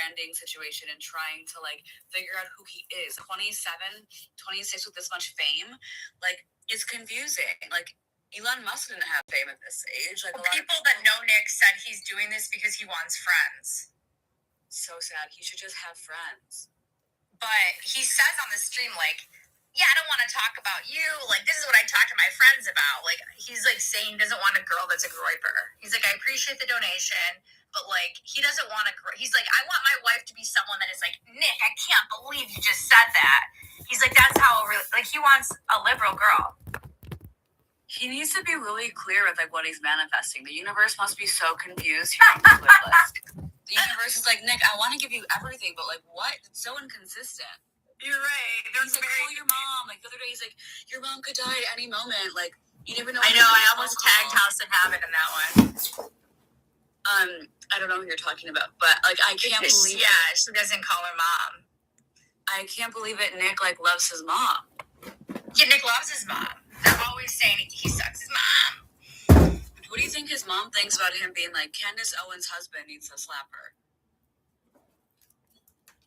branding situation and trying to like figure out who he is. 27, 26 with this much fame, like it's confusing. Like Elon Musk didn't have fame at this age. Like people that know Nick said he's doing this because he wants friends. So sad. He should just have friends. But he says on the stream, like, yeah, I don't want to talk about you. Like, this is what I talk to my friends about. Like, he's, like, saying he doesn't want a girl that's a groiper. He's like, I appreciate the donation, but, like, he doesn't want a girl. He's like, I want my wife to be someone that is like, Nick, I can't believe you just said that. He's like, that's how, like, he wants a liberal girl. He needs to be really clear with, like, what he's manifesting. The universe must be so confused here on the flip list. The universe is like, Nick, I want to give you everything, but, like, what? It's so inconsistent. You're right. He's like, call your mom. Like, the other day, he's like, your mom could die at any moment. Like, you never know. I know. I almost tagged House of Habit in that one. I don't know who you're talking about, but, like, I can't believe Yeah, she doesn't call her mom. I can't believe it. Nick, like, loves his mom. Yeah, Nick loves his mom. They're always saying he sucks his mom. What do you think his mom thinks about him being like, Candace Owens' husband needs to slap her?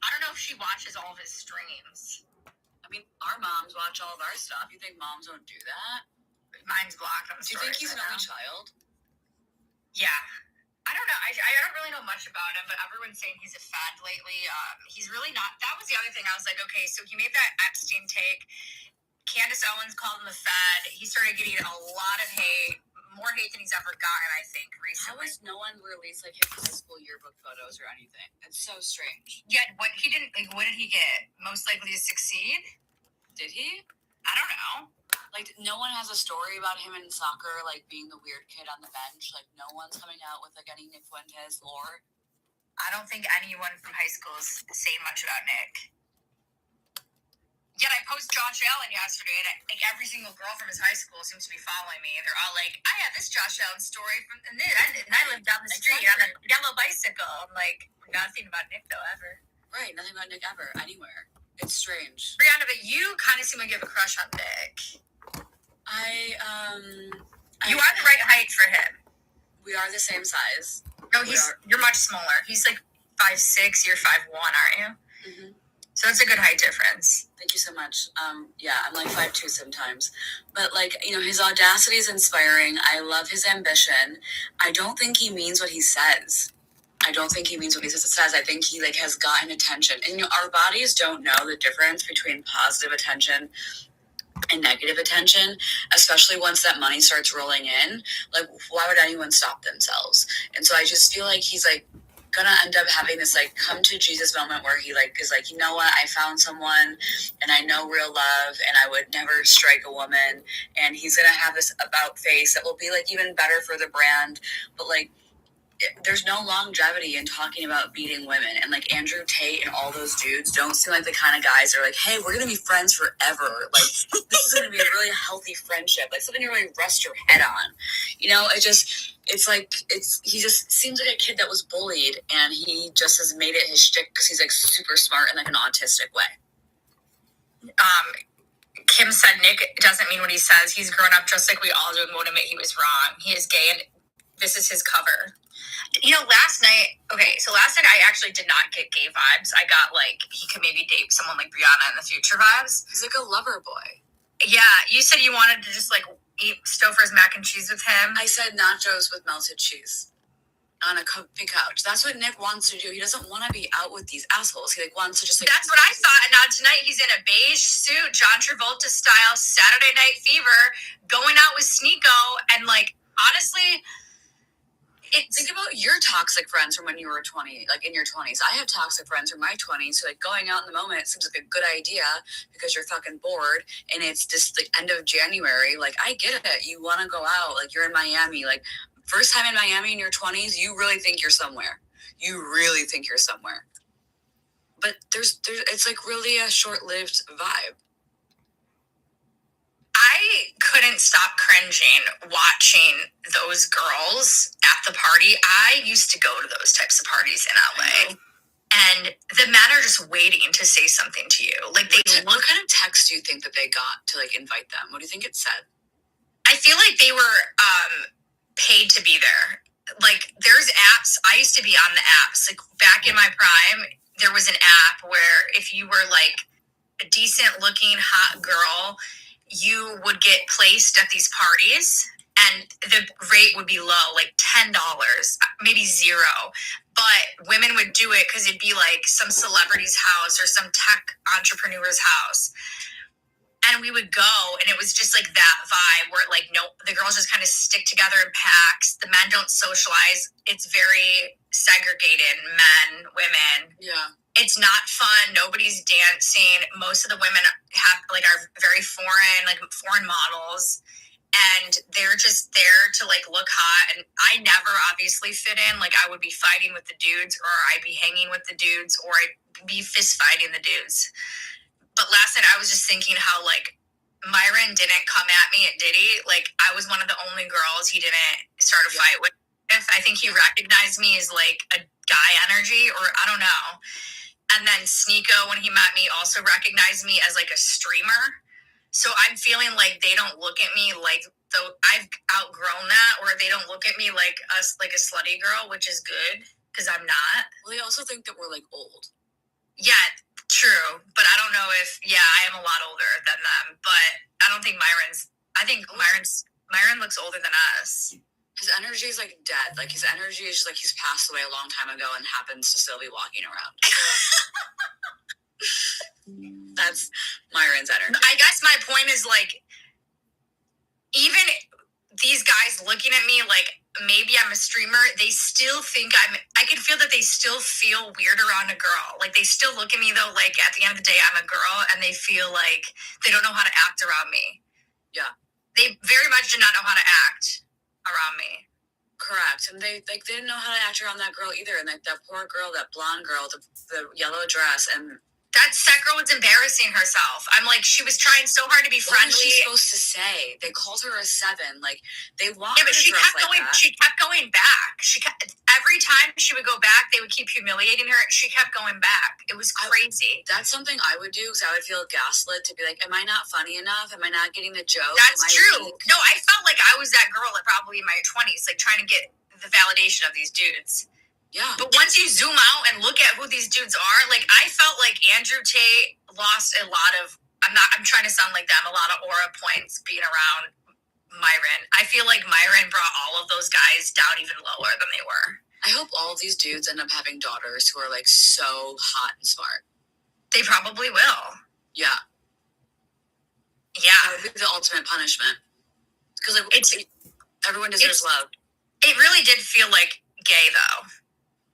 I don't know if she watches all of his streams. I mean, our moms watch all of our stuff. You think moms don't do that? Mine's blocked. Do you think he's an only child? Yeah. I don't know. I don't really know much about him, but everyone's saying he's a fad lately. He's really not. That was the other thing. I was like, okay, so he made that Epstein take. Candace Owens called him a fad. He started getting a lot of hate. More hate than he's ever gotten, I think, recently. How has no one released, like, his high school yearbook photos or anything? It's so strange. Yeah, what he didn't, like, what did he get? Most likely to succeed? Did he? I don't know. Like, no one has a story about him in soccer, like, being the weird kid on the bench. Like, no one's coming out with, like, any Nick Fuentes lore. I don't think anyone from high school is saying much about Nick. Yet I post Josh Allen yesterday, and like every single girl from his high school seems to be following me. They're all like, I have this Josh Allen story from and I live down the street on a yellow bicycle. I'm like, nothing about Nick though ever. Right, nothing about Nick ever anywhere. It's strange. Brianna, but you kind of seem like you have a crush on Nick. You are the right height for him. We are the same size. No, you're much smaller. He's like 5'6", you're 5'1", aren't you? Mm-hmm. So that's a good height difference. Thank you so much. Yeah, I'm like 5'2" sometimes. But, like, you know, his audacity is inspiring. I love his ambition. I don't think he means what he says. I think he, like, has gotten attention. And, you know, our bodies don't know the difference between positive attention and negative attention, especially once that money starts rolling in. Like, why would anyone stop themselves? And so I just feel like he's, like, gonna end up having this, like, come to Jesus moment where he, like, is like, you know what, I found someone and I know real love and I would never strike a woman, and he's gonna have this about face that will be, like, even better for the brand. But, like, there's no longevity in talking about beating women, and, like, Andrew Tate and all those dudes don't seem like the kind of guys that are like, hey, we're gonna be friends forever. Like, this is gonna be a really healthy friendship, like something to really rest your head on. You know, he just seems like a kid that was bullied, and he just has made it his shtick because he's, like, super smart in, like, an autistic way. Kim said Nick doesn't mean what he says. He's grown up just like we all do and won't admit he was wrong. He is gay, and this is his cover. You know, last night I actually did not get gay vibes. I got, like, he could maybe date someone like Brianna in the future vibes. He's like a lover boy. Yeah, you said you wanted to just, like, eat Stouffer's mac and cheese with him. I said nachos with melted cheese on a comfy couch. That's what Nick wants to do. He doesn't want to be out with these assholes. He, like, wants to just, like... That's what I thought. And now tonight he's in a beige suit, John Travolta style, Saturday Night Fever, going out with Sneeko, and, like, honestly... Think about your toxic friends from when you were 20, like, in your 20s. I have toxic friends from my 20s, so, like, going out in the moment seems like a good idea because you're fucking bored, and it's just, like, end of January. Like, I get it. You want to go out. Like, you're in Miami. Like, first time in Miami in your 20s, you really think you're somewhere. But it's, like, really a short-lived vibe. I couldn't stop cringing watching those girls at the party. I used to go to those types of parties in LA. And the men are just waiting to say something to you. Like, what kind of text do you think that they got to, like, invite them? What do you think it said? I feel like they were paid to be there. like there's apps. I used to be on the apps. Like back in my prime, there was an app where if you were like a decent looking hot girl, you would get placed at these parties and the rate would be low, like $10, maybe zero. But women would do it because it'd be like some celebrity's house or some tech entrepreneur's house. And we would go, and it was just like that vibe where like no, the girls just kind of stick together in packs. The men don't socialize. It's very segregated, men, women. Yeah. It's not fun. Nobody's dancing. Most of the women are very foreign, like foreign models, and they're just there to like look hot. And I never obviously fit in. Like I would be fighting with the dudes, or I'd be hanging with the dudes, or I'd be fist fighting the dudes. But last night I was just thinking how like Myron didn't come at me at Diddy. Like I was one of the only girls he didn't start a fight with. I think he recognized me as like a guy energy, or I don't know. And then Sneeko, when he met me, also recognized me as like a streamer. So I'm feeling like they don't look at me like though I've outgrown that, or they don't look at me like us like a slutty girl, which is good because I'm not. Well, they also think that we're like old. Yeah, true. But I don't know if I am a lot older than them. But I don't think Myron looks older than us. His energy is like dead. Like his energy is just like he's passed away a long time ago and happens to still be walking around. That's Myron's energy. I guess my point is like, even these guys looking at me like maybe I'm a streamer, they still think I can feel that they still feel weird around a girl. Like they still look at me though, like at the end of the day, I'm a girl, and they feel like they don't know how to act around me. Yeah. They very much did not know how to act around me. Correct. And they didn't know how to act around that girl either. And that poor girl, that blonde girl, the yellow dress, and that girl was embarrassing herself. I'm like, she was trying so hard to be friendly. What was she supposed to say? They called her a 7. Like they want but she kept going. That. She kept going back. Every time she would go back, they would keep humiliating her. She kept going back. It was crazy. That's something I would do because I would feel gaslit to be like, am I not funny enough? Am I not getting the joke? That's true. No, I felt like I was that girl at probably in my 20s, like trying to get the validation of these dudes. Yeah. But once you zoom out and look at who these dudes are, like I felt like Andrew Tate lost a lot of, I'm trying to sound like them, a lot of aura points being around Myron. I feel like Myron brought all of those guys down even lower than they were. I hope all of these dudes end up having daughters who are like so hot and smart. They probably will. Yeah. Yeah. That would be the ultimate punishment. Because like, everyone deserves love. It really did feel like gay though.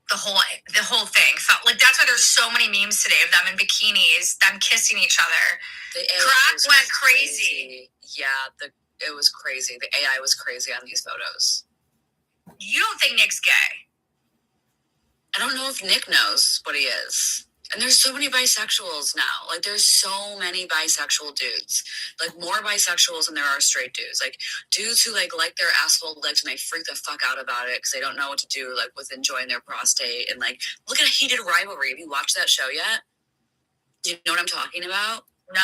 The whole thing felt like that's why there's so many memes today of them in bikinis, them kissing each other. The AI went crazy. Yeah, it was crazy. The AI was crazy on these photos. You don't think Nick's gay? I don't know if Nick knows what he is. And there's so many bisexuals now. Like, there's so many bisexual dudes. Like, more bisexuals than there are straight dudes. Like, dudes who, like their asshole licked and they freak the fuck out about it because they don't know what to do, like, with enjoying their prostate. And, like, look at Heated Rivalry. Have you watched that show yet? Do you know what I'm talking about? No.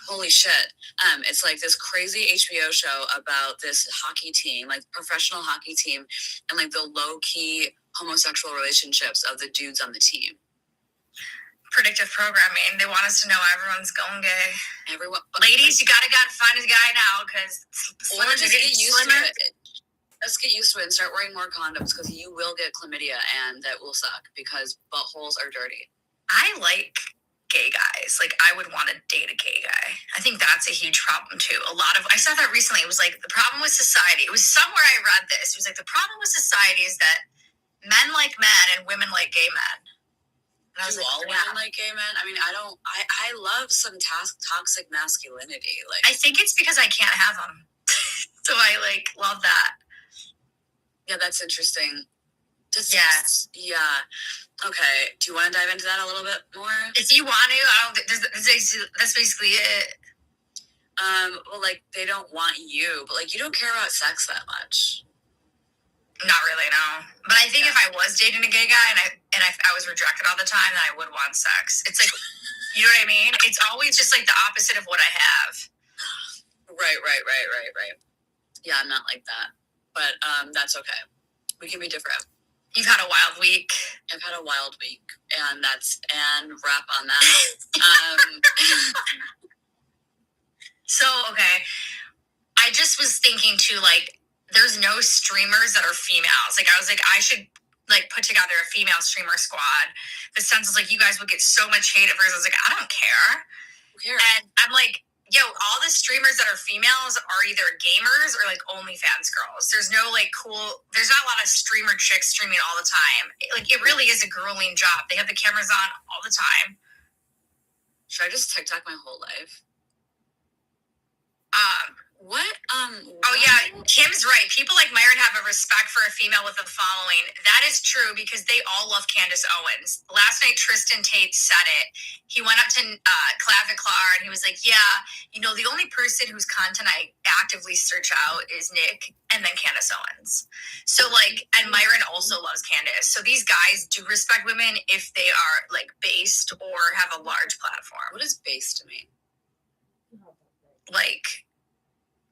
Holy shit. It's, like, this crazy HBO show about this hockey team, like, professional hockey team, and, like, the low-key homosexual relationships of the dudes on the team. Predictive programming. They want us to know everyone's going gay. Everyone, ladies, you gotta find a guy now because slimmers are getting used to it. Let's get used to it and start wearing more condoms because you will get chlamydia and that will suck because buttholes are dirty. I like gay guys. Like I would want to date a gay guy. I think that's a huge problem too. I saw that recently. It was like the problem with society. It was somewhere I read this. It was like the problem with society is that men like men and women like gay men. And I was like, all women like gay men? I mean, I love some toxic masculinity. Like, I think it's because I can't have them. So I like love that. Yeah, that's interesting. Yeah. Okay. Do you want to dive into that a little bit more? If you want to, that's basically it. Well, like they don't want you, but like you don't care about sex that much. Not really, no. But I think if I was dating a gay guy and I was rejected all the time, then I would want sex. It's like, you know what I mean? It's always just like the opposite of what I have. Right. Yeah, I'm not like that. But that's okay. We can be different. You've had a wild week. I've had a wild week, and wrap on that. So, okay. I just was thinking too, like, there's no streamers that are females. Like, I was like, I should like put together a female streamer squad. The sense is like, you guys would get so much hate at first. I was like, I don't care. Who cares? And I'm like, yo, all the streamers that are females are either gamers or like OnlyFans girls. There's no like there's not a lot of streamer chicks streaming all the time. Like, it really is a grueling job. They have the cameras on all the time. Should I just TikTok my whole life? What? Oh yeah, Kim's right. People like Myron have a respect for a female with a following. That is true because they all love Candace Owens. Last night, Tristan Tate said it. He went up to Claviclar and he was like, yeah, you know, the only person whose content I actively search out is Nick and then Candace Owens. So like, and Myron also loves Candace. So these guys do respect women if they are like based or have a large platform. What does based mean? Like,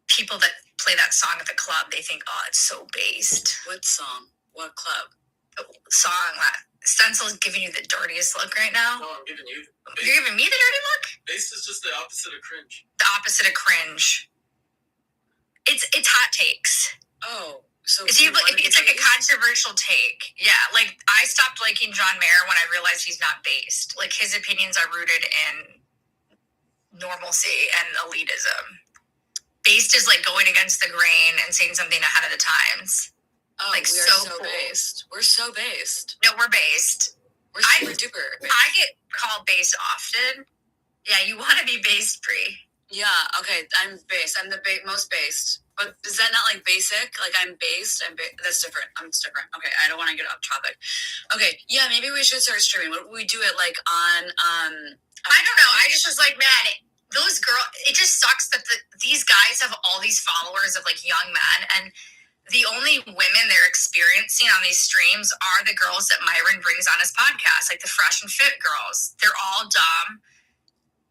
people that play that song at the club, they think, oh, it's so based. What song? What club? Song that Stencil's giving you the dirtiest look right now. No, I'm giving you. You're giving me the dirty look? Based is just the opposite of cringe. The opposite of cringe. It's hot takes. Oh, so it's like a controversial take. Yeah, like I stopped liking John Mayer when I realized he's not based. Like his opinions are rooted in normalcy and elitism. Based is like going against the grain and saying something ahead of the times. Oh, like we are so cool. Based. We're so based. No, we're based. We're super duper based. I get called based often. Yeah, you want to be based, Brie. Yeah, okay, I'm based. I'm the most based. But is that not like basic? Like I'm based. That's different. It's different. Okay, I don't want to get off topic. Okay, yeah, maybe we should start streaming. We do it like on I don't know. I just was like, man, those girls. It just sucks that these guys have all these followers of like young men, and the only women they're experiencing on these streams are the girls that Myron brings on his podcast, like the fresh and fit girls. They're all dumb.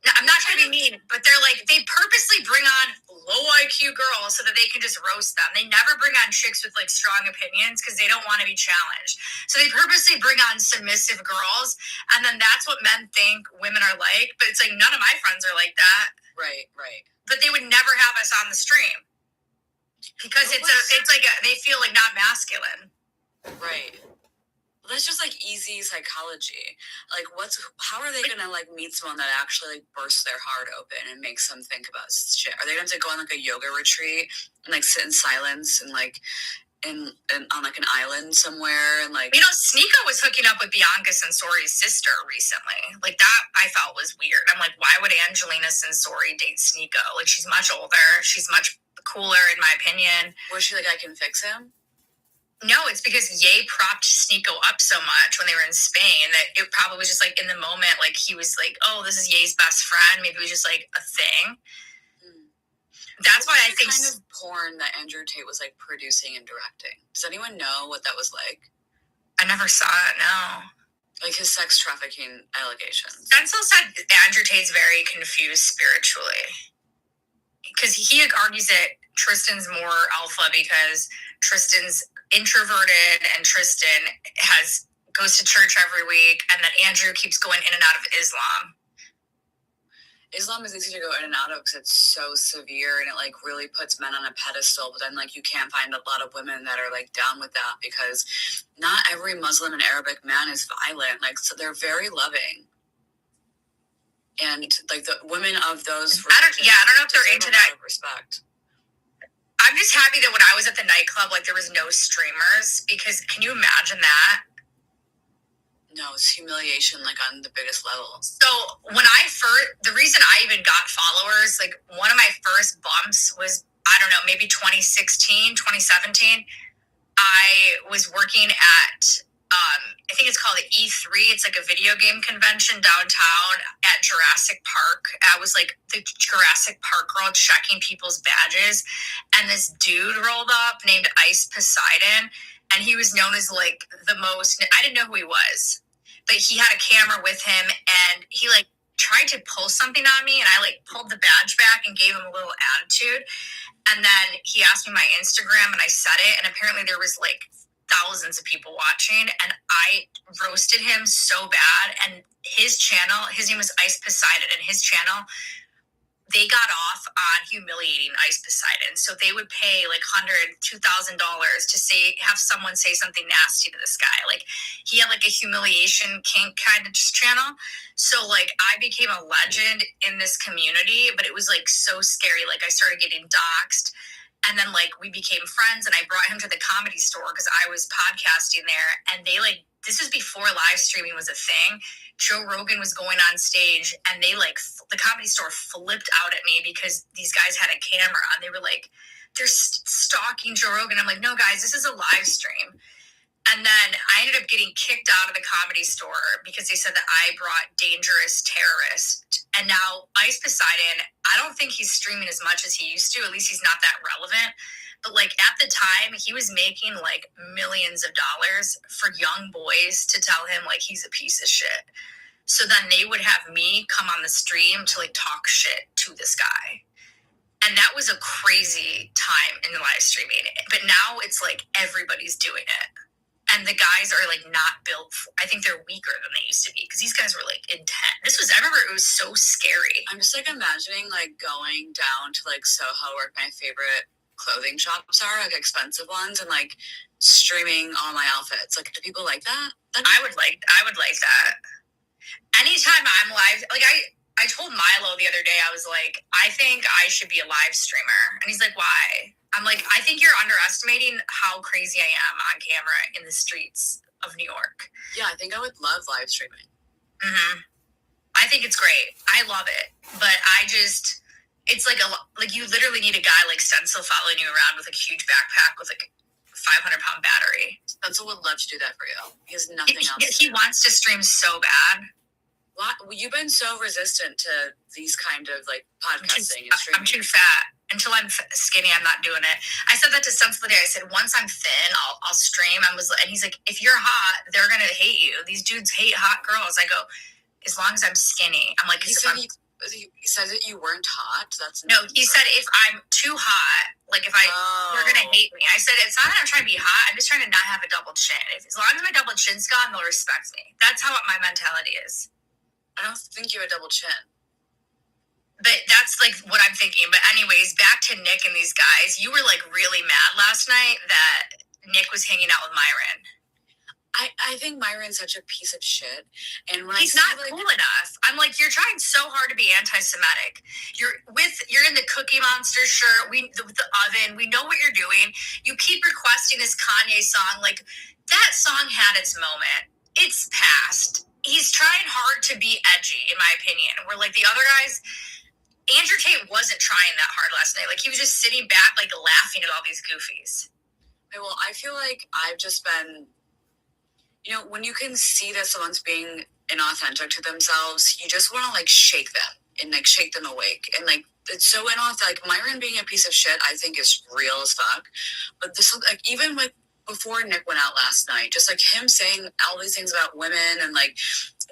Now, I'm not trying to be mean, but they're like, they purposely bring on low IQ girls so that they can just roast them. They never bring on chicks with like strong opinions because they don't want to be challenged. So they purposely bring on submissive girls, and then that's what men think women are like. But it's like, none of my friends are like that. Right, right. But they would never have us on the stream because it's like they feel like not masculine. Right. Well, that's just like easy psychology. Like, how are they gonna like meet someone that actually like bursts their heart open and makes them think about shit? Are they gonna have to go on like a yoga retreat and like sit in silence and like in on like an island somewhere and like, you know, Sneeko was hooking up with Bianca Sensori's sister recently. Like that I felt was weird. I'm like, why would Angelina Sensori date Sneeko? Like she's much older, she's much cooler in my opinion. Was she like, I can fix him? No, it's because Ye propped Sneeko up so much when they were in Spain that it probably was just like in the moment, like he was like, oh, this is Ye's best friend. Maybe it was just like a thing. That's why I think kind of porn that Andrew Tate was like producing and directing. Does anyone know what that was like? I never saw it. No. Like his sex trafficking allegations. Denzel said Andrew Tate's very confused spiritually because he argues that Tristan's more alpha because Tristan's introverted and Tristan goes to church every week, and that Andrew keeps going in and out of Islam. Islam is easy to go in and out of because it's so severe and it like really puts men on a pedestal, but then like you can't find a lot of women that are like down with that because not every Muslim and Arabic man is violent. Like, so they're very loving. And like the women of those I don't know if they're into that. Respect. I'm just happy that when I was at the nightclub, like there was no streamers because can you imagine that? No, it's humiliation like on the biggest level. So when the reason I even got followers, like one of my first bumps was, I don't know, maybe 2016, 2017. I was working at, I think it's called the E3. It's like a video game convention downtown at Jurassic Park. I was like the Jurassic Park girl checking people's badges. And this dude rolled up named Ice Poseidon. And he was known as like the most, I didn't know who he was, but he had a camera with him and he like tried to pull something on me. And I like pulled the badge back and gave him a little attitude. And then he asked me my Instagram and I said it. And apparently there was like thousands of people watching, and I roasted him so bad. And his channel, his name was Ice Poseidon, and his channel, they got off on humiliating Ice Poseidon. So they would pay like $100,000, $2,000 to have someone say something nasty to this guy. Like, he had like a humiliation kink kind of channel. So like, I became a legend in this community, but it was like so scary. Like, I started getting doxxed. And then like, we became friends, and I brought him to the Comedy Store because I was podcasting there. And they like, this was before live streaming was a thing. Joe Rogan was going on stage, and they like, the Comedy Store flipped out at me because these guys had a camera, and they were like, they're stalking Joe Rogan. I'm like, no guys, this is a live stream. And then I ended up getting kicked out of the Comedy Store because they said that I brought dangerous terrorists. And now Ice Poseidon, I don't think he's streaming as much as he used to. At least he's not that relevant. But like, at the time, he was making like millions of dollars for young boys to tell him like he's a piece of shit. So then they would have me come on the stream to like talk shit to this guy. And that was a crazy time in the live streaming. But now it's like everybody's doing it. And the guys are like not built. I think they're weaker than they used to be because these guys were like intense. I remember it was so scary. I'm just like imagining like going down to like Soho, where my favorite clothing shops are, like expensive ones, and like streaming all my outfits. Like, do people like that? I would like that. Anytime I'm live, like I told Milo the other day, I was like, I think I should be a live streamer. And he's like, why? I'm like, I think you're underestimating how crazy I am on camera in the streets of New York. Yeah, I think I would love live streaming. Mm-hmm. I think it's great. I love it. But it's like you literally need a guy like Stencil following you around with a huge backpack with like 500-pound battery. Stencil would love to do that for you. He has nothing else. He wants to stream so bad. You've been so resistant to these kind of like podcasting and streaming. I'm too fat. Until I'm skinny, I'm not doing it. I said that to Stencil the day. I said, once I'm thin, I'll stream. And he's like, if you're hot, they're gonna hate you. These dudes hate hot girls. I go, as long as I'm skinny. I'm like, he said that you weren't hot. He said if I'm too hot, like they're gonna hate me. I said it's not that I'm trying to be hot. I'm just trying to not have a double chin. As long as my double chin's gone, they'll respect me. That's how my mentality is. I don't think you have a double chin. But that's like what I'm thinking. But anyways, back to Nick and these guys. You were like really mad last night that Nick was hanging out with Myron. I think Myron's such a piece of shit. And when he's not cool enough. I'm like, you're trying so hard to be anti-Semitic. You're in the Cookie Monster shirt, with the oven. We know what you're doing. You keep requesting this Kanye song. Like, that song had its moment. It's past. He's trying hard to be edgy, in my opinion. Where like the other guys, Andrew Tate wasn't trying that hard last night. Like, he was just sitting back, like laughing at all these goofies. Well, I feel like I've just been, when you can see that someone's being inauthentic to themselves, you just want to like shake them and like shake them awake. And like, it's so inauthentic. Like, Myron being a piece of shit, I think is real as fuck. But this, like, even with before Nick went out last night, just like him saying all these things about women and like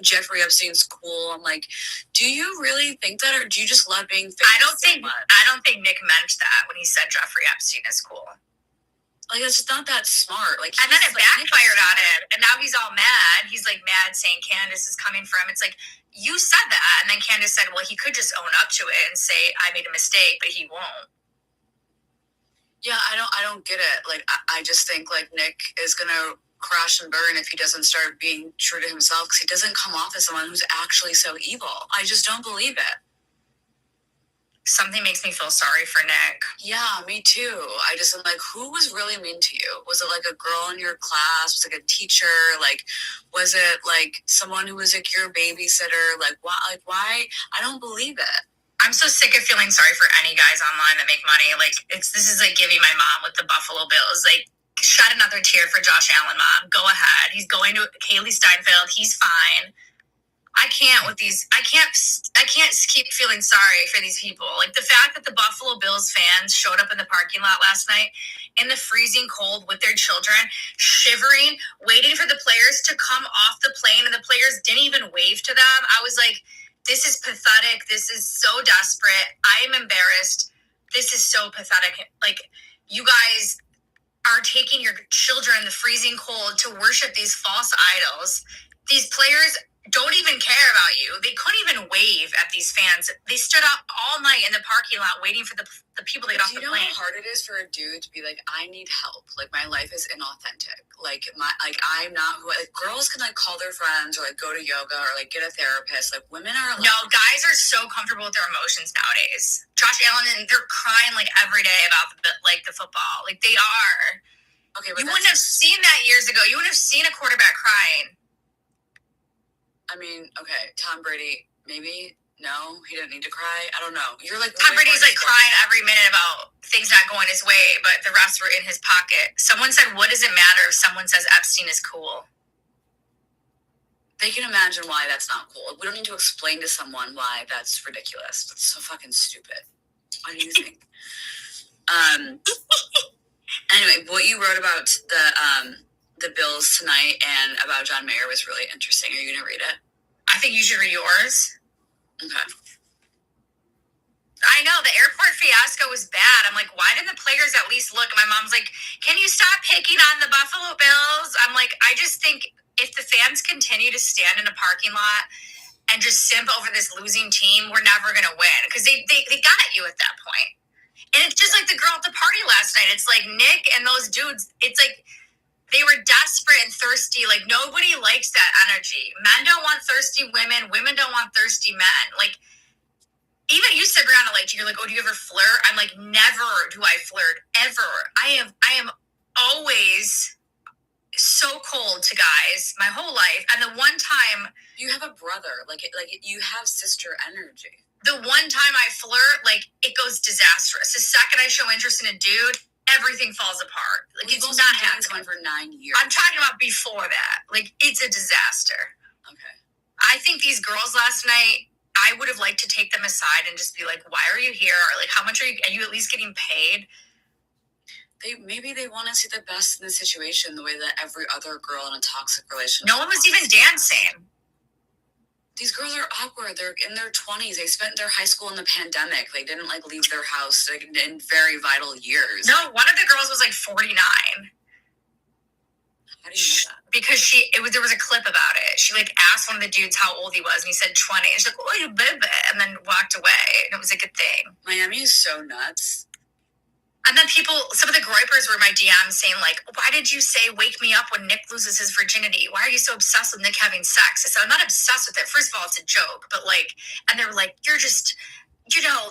Jeffrey Epstein's cool. I'm like, do you really think that, or do you just love being famous? I don't think Nick meant that when he said Jeffrey Epstein is cool. Like, it's just not that smart. Like, and then it backfired on him, and now he's all mad. He's like mad, saying Candace is coming for him. It's like, you said that, and then Candace said, well, he could just own up to it and say I made a mistake, but he won't. Yeah, I don't get it. Like, I just think like Nick is gonna crash and burn if he doesn't start being true to himself, because he doesn't come off as someone who's actually so evil. I just don't believe it. Something makes me feel sorry for Nick. Yeah, me too. I just am like, who was really mean to you? Was it like a girl in your class? Was it like a teacher? Like, was it like someone who was like your babysitter? Like, why? Why? I don't believe it. I'm so sick of feeling sorry for any guys online that make money. Like, this is like giving my mom with the Buffalo Bills. Like, shed another tear for Josh Allen, Mom. Go ahead. He's going to Haley Steinfeld. He's fine. I can't keep feeling sorry for these people. Like, the fact that the Buffalo Bills fans showed up in the parking lot last night in the freezing cold with their children, shivering, waiting for the players to come off the plane, and the players didn't even wave to them. I was like, this is pathetic. This is so desperate. I am embarrassed. This is so pathetic. Like, you guys, are taking your children in the freezing cold to worship these false idols. These players don't even care about you. They couldn't even wave at these fans. They stood up all night in the parking lot waiting for the people to get off Do you the know plane. how hard it is for a dude to be like, I need help. Like, my life is inauthentic. Like, I'm not who. Like, girls can like call their friends or like go to yoga or like get a therapist. Like, women are. No, guys are so comfortable with their emotions nowadays. Josh Allen, and they're crying like every day about the football. Like, they are. Okay, but You wouldn't have seen that years ago. You wouldn't have seen a quarterback crying. I mean, okay, Tom Brady, maybe. No, he didn't need to cry. I don't know. You're like Tom Brady's like crying every minute about things not going his way, but the rest were in his pocket. Someone said, what does it matter if someone says Epstein is cool? They can imagine why that's not cool. We don't need to explain to someone why that's ridiculous. That's so fucking stupid. What do you think? Anyway, what you wrote about the Bills tonight and about John Mayer was really interesting. Are you gonna read it? I think you should read yours. Okay. I know, the airport fiasco was bad. I'm like, why didn't the players at least look? My mom's like, can you stop picking on the Buffalo Bills? I'm like, I just think if the fans continue to stand in a parking lot and just simp over this losing team, we're never going to win. Because they got at you at that point. And it's just like the girl at the party last night. It's like Nick and those dudes, it's like they were desperate and thirsty. Like, nobody likes that energy. Men don't want thirsty women. Women don't want thirsty men. Like, even you said, Brianna, like, you're like, oh, do you ever flirt? I'm like, never do I flirt, ever. I am always so cold to guys my whole life. And the one time... You have a brother. Like you have sister energy. The one time I flirt, like, it goes disastrous. The second I show interest in a dude, everything falls apart. Like, We've it's not happening. going for 9 years. I'm talking about before that. Like, it's a disaster. Okay. I think these girls last night, I would have liked to take them aside and just be like, why are you here? Or like, how much are you at least getting paid? Maybe they want to see the best in the situation the way that every other girl in a toxic relationship. No one was even dancing. These girls are awkward. They're in their 20s. They spent their high school in the pandemic. They didn't like leave their house like, in very vital years. No, one of the girls was like 49. How do you know that? Because there was a clip about it. She like asked one of the dudes how old he was, and he said 20. And she's like, "Oh, you baby," and then walked away. And it was like a thing. Miami is so nuts. And then some of the groypers were in my DMs saying like, "Why did you say wake me up when Nick loses his virginity? Why are you so obsessed with Nick having sex?" I said, "I'm not obsessed with it. First of all, it's a joke, but like," and they were like, "You're just."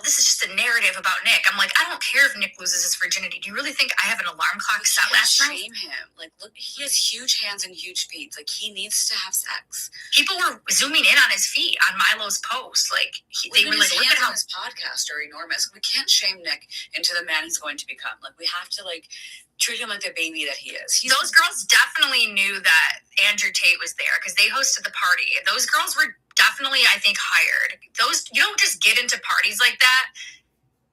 This is just a narrative about Nick. I'm like, I don't care if Nick loses his virginity. Do you really think I have an alarm clock set last night? Shame him. Like, look, he has huge hands and huge feet. Like, he needs to have sex. People were zooming in on his feet on Milo's post. Like, they were like, look at how his podcast are enormous. We can't shame Nick into the man he's going to become. Like, we have to like treat him like the baby that he is. Those girls definitely knew that Andrew Tate was there because they hosted the party. Those girls were definitely, I think, hired. You don't just get into parties like that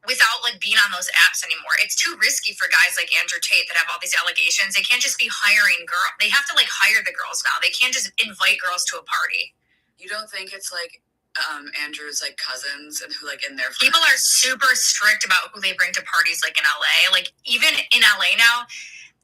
without like being on those apps anymore. It's too risky for guys like Andrew Tate that have all these allegations. They can't just be hiring girls. They have to like hire the girls now. They can't just invite girls to a party. You don't think it's like Andrew's like cousins and who like in their friends? People are super strict about who they bring to parties like in LA. Like even in LA now,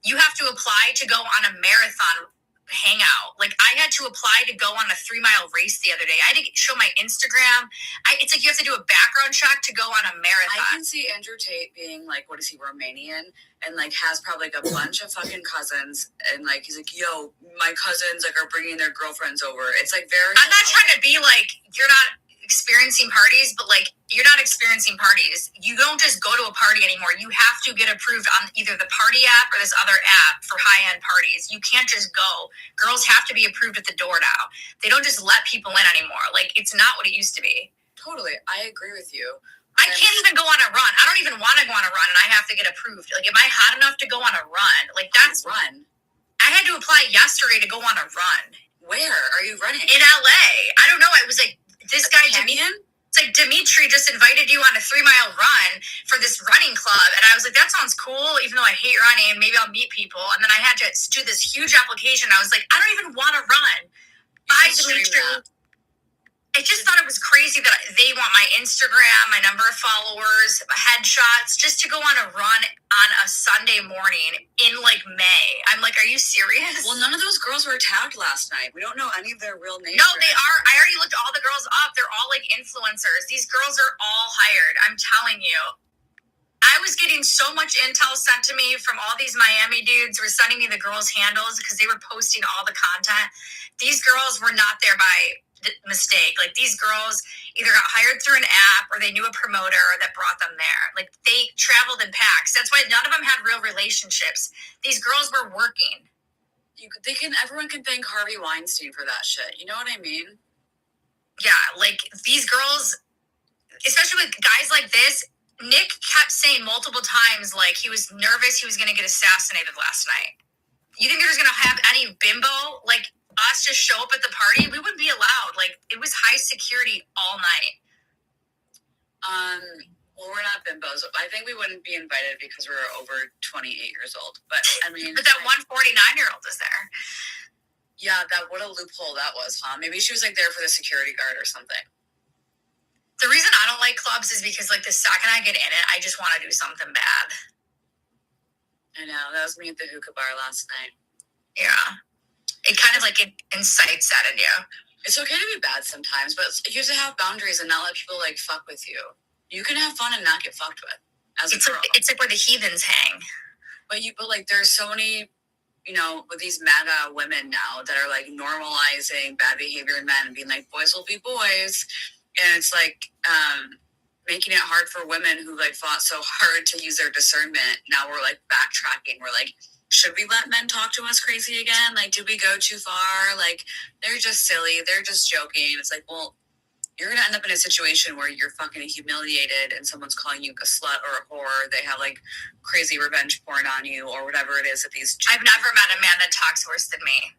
you have to apply to go on a marathon hangout. Like I had to apply to go on a 3-mile race the other day. I had to show my Instagram. It's like you have to do a background check to go on a marathon. I can see Andrew Tate being like, what is he, Romanian? And like has probably like a bunch of fucking cousins. And like he's like, yo, my cousins like are bringing their girlfriends over. It's like very. I'm not trying to be like you're not experiencing parties, but like you're not experiencing parties. You don't just go to a party anymore. You have to get approved on either the party app or this other app for high-end parties. You can't just go. Girls have to be approved at the door now. They don't just let people in anymore. Like it's not what it used to be. Totally. I agree with you. I can't even go on a run. I don't even want to go on a run and I have to get approved. Like am I hot enough to go on a run? Like that's run. I had to apply yesterday to go on a run. Where are you running? In LA. I don't know. It was like this guy Canyon? It's like Dimitri just invited you on a 3-mile run for this running club. And I was like, that sounds cool, even though I hate running. Maybe I'll meet people. And then I had to do this huge application. I was like, I don't even want to run. Bye, Dimitri. I just thought it was crazy that they they want my Instagram, my number of followers, headshots, just to go on a run on a Sunday morning in like May. I'm like, are you serious? Well, none of those girls were tagged last night. We don't know any of their real names. No, they are. I already looked all the girls up. They're all like influencers. These girls are all hired. I'm telling you. I was getting so much intel sent to me from all these Miami dudes who were sending me the girls' handles because they were posting all the content. These girls were not there by mistake. Like, these girls either got hired through an app or they knew a promoter that brought them there. Like, they traveled in packs. That's why none of them had real relationships. These girls were working. Everyone can thank Harvey Weinstein for that shit. You know what I mean? Yeah, like, these girls, especially with guys like this, Nick kept saying multiple times, like, he was nervous he was going to get assassinated last night. You think there's going to have any bimbo, like, us just show up at the party? We wouldn't be allowed. Like, it was high security all night. Well, we're not bimbos. I think we wouldn't be invited because we're over 28 years old. But, I mean... But that 149-year-old is there. Yeah, what a loophole that was, huh? Maybe she was, like, there for the security guard or something. The reason I don't like clubs is because, like, the second I get in it, I just want to do something bad. I know. That was me at the hookah bar last night. Yeah. It kind of, like, it incites that in you. It's okay to be bad sometimes, but you have to have boundaries and not let people, like, fuck with you. You can have fun and not get fucked with as a girl. It's like where the heathens hang. But there's so many, with these MAGA women now that are, like, normalizing bad behavior in men and being like, boys will be boys. And it's like making it hard for women who like fought so hard to use their discernment. Now we're like backtracking. We're like, should we let men talk to us crazy again? Like, did we go too far? Like, they're just silly. They're just joking. It's like, well, you're going to end up in a situation where you're fucking humiliated and someone's calling you a slut or a whore. They have like crazy revenge porn on you or whatever it is that these... I've never met a man that talks worse than me.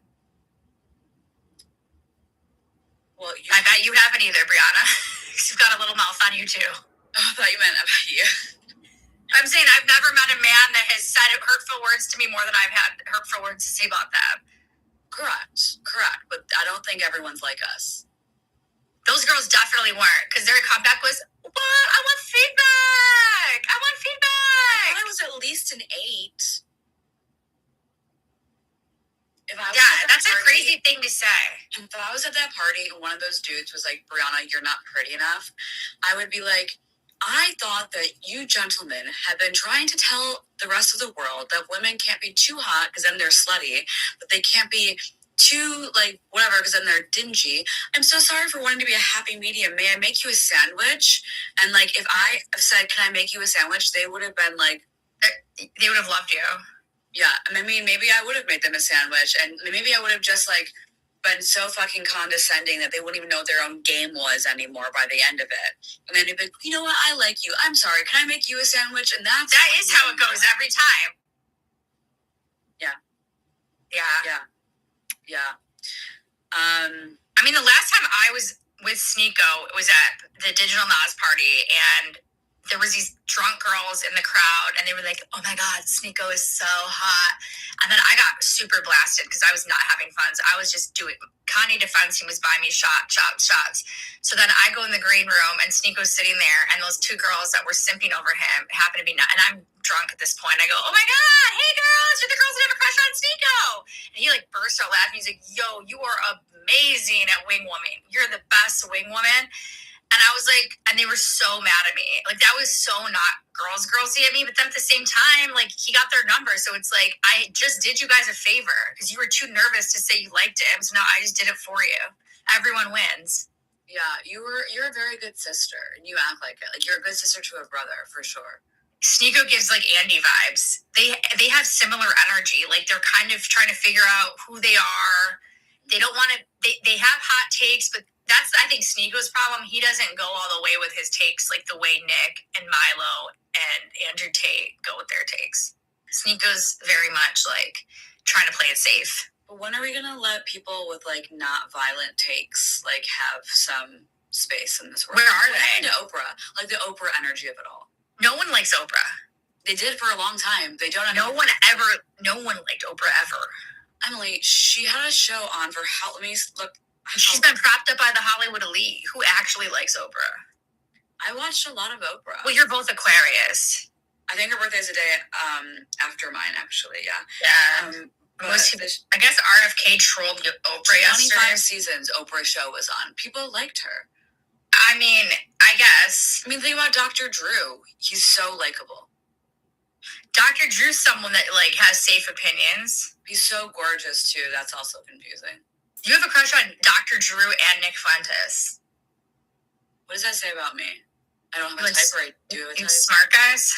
Well, I bet you haven't either, Brianna. You've got a little mouth on you, too. Oh, I thought you meant about you. I'm saying I've never met a man that has said hurtful words to me more than I've had hurtful words to say about them. Correct. But I don't think everyone's like us. Those girls definitely weren't, because their comeback was, what? I want feedback. I thought it was at least an 8. That's a crazy thing to say. If I was at that party and one of those dudes was like, Brianna, you're not pretty enough, I would be like, I thought that you gentlemen had been trying to tell the rest of the world that women can't be too hot because then they're slutty, but they can't be too, like, whatever, because then they're dingy. I'm so sorry for wanting to be a happy medium. May I make you a sandwich? And, like, if I have said, can I make you a sandwich, they would have been like... They would have loved you. Yeah, I mean, maybe I would have made them a sandwich, and maybe I would have just, like, been so fucking condescending that they wouldn't even know what their own game was anymore by the end of it. And then they'd be like, you know what, I like you. I'm sorry, can I make you a sandwich? And that is how it goes every time. Yeah. I mean, the last time I was with Sneeko, it was at the Digital Nas party, and there was these drunk girls in the crowd, and they were like, oh my God, Sneeko is so hot. And then I got super blasted because I was not having fun. So I was just doing Kanye defense. He was buying me shots. So then I go in the green room, and Sneeko's sitting there, and those 2 girls that were simping over him happen to be not, and I'm drunk at this point. I go, oh my God, hey girls, you're the girls that have a crush on Sneeko. And he like burst out laughing. He's like, yo, you are amazing at wing woman. You're the best wing woman. And I was like, and they were so mad at me. Like, that was so not girlsy at me. But then at the same time, like, he got their number. So it's like, I just did you guys a favor because you were too nervous to say you liked him. So now I just did it for you. Everyone wins. Yeah, you're a very good sister, and you act like it. Like, you're a good sister to a brother, for sure. Sneeko gives, like, Andy vibes. They have similar energy. Like, they're kind of trying to figure out who they are. They don't want to... They have hot takes, but... That's, I think, Sneeko's problem. He doesn't go all the way with his takes like the way Nick and Milo and Andrew Tate go with their takes. Sneeko's very much, like, trying to play it safe. But when are we going to let people with, like, not violent takes, like, have some space in this world? Where are they? To Oprah. Like, the Oprah energy of it all. No one likes Oprah. They did for a long time. They don't. No one liked Oprah ever. Emily, she had a show on for how... Let me look... She's been propped up by the Hollywood elite. Who actually likes Oprah? I watched a lot of Oprah. Well, you're both Aquarius. I think her birthday is a day after mine, actually. Yeah. Yeah. But I guess RFK trolled Oprah 25 yesterday. seasons Oprah show was on. People liked her. I mean, I guess. I mean, think about Dr. Drew. He's so likable. Dr. Drew's someone that, like, has safe opinions. He's so gorgeous, too. That's also confusing. You have a crush on Dr. Drew and Nick Fuentes. What does that say about me? I don't have a Like, type, or I do have a type. Smart guys.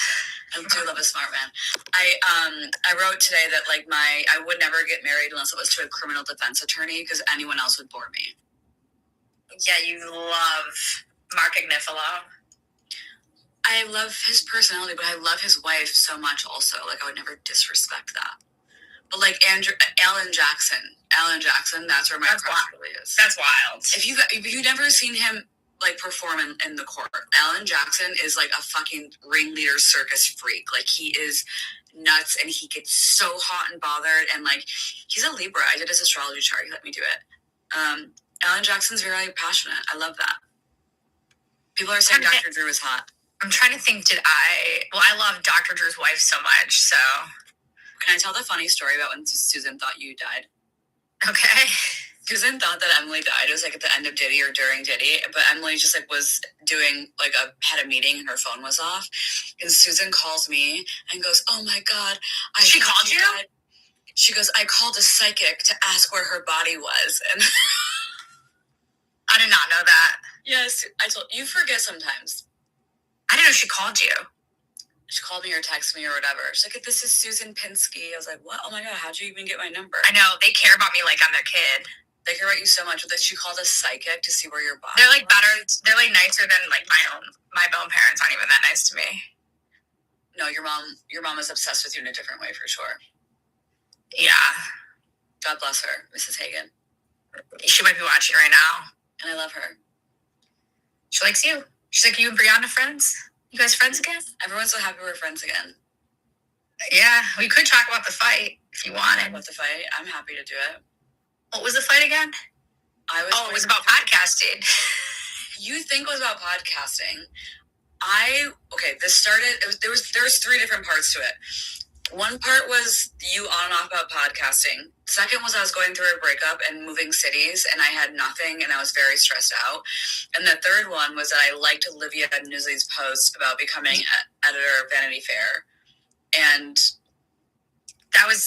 I do love a smart man. I wrote today that, like, I would never get married unless it was to a criminal defense attorney, because anyone else would bore me. Yeah, you love Mark Agnifilo. I love his personality, but I love his wife so much also. Like, I would never disrespect that. But, like, Alan Jackson, that's where my crush really is. That's wild. If you've never seen him, like, perform in the court, Alan Jackson is, like, a fucking ringleader circus freak. Like, he is nuts, and he gets so hot and bothered, and, like, he's a Libra. I did his astrology chart. He let me do it. Alan Jackson's very passionate. I love that. People are saying Dr. Drew is hot. I'm trying to think, I love Dr. Drew's wife so much, so. Can I tell the funny story about when Susan thought you died? Okay. Susan thought that Emily died. It was, like, at the end of Diddy or during Diddy, but Emily just, like, was doing, like, had a meeting and her phone was off, and Susan calls me and goes, "Oh my God." She called you? Died. She goes, "I called a psychic to ask where her body was." And I did not know that. yes, I told you, forget sometimes. I didn't know she called you. She called me or texted me or whatever. She's like, "This is Susan Pinsky." I was like, "What? Oh my God, how'd you even get my number?" I know, they care about me like I'm their kid. They care about you so much that she called a psychic to see where your body They're, like, was. better, they're, like, nicer than, like, my own parents aren't even that nice to me. No, your mom is obsessed with you in a different way for sure. Yeah. God bless her, Mrs. Hagen. She might be watching right now. And I love her. She likes you. She's like, "You and Brianna friends? You guys friends again?" Everyone's so happy we're friends again. Yeah, we could talk about the fight if you wanted. About the fight, I'm happy to do it. What was the fight again? It was about podcasting. You think it was about podcasting? This started. There was 3 different parts to it. One part was you on and off about podcasting. Second was I was going through a breakup and moving cities, and I had nothing, and I was very stressed out. And the third one was that I liked Olivia Newsley's post about becoming editor of Vanity Fair, and that was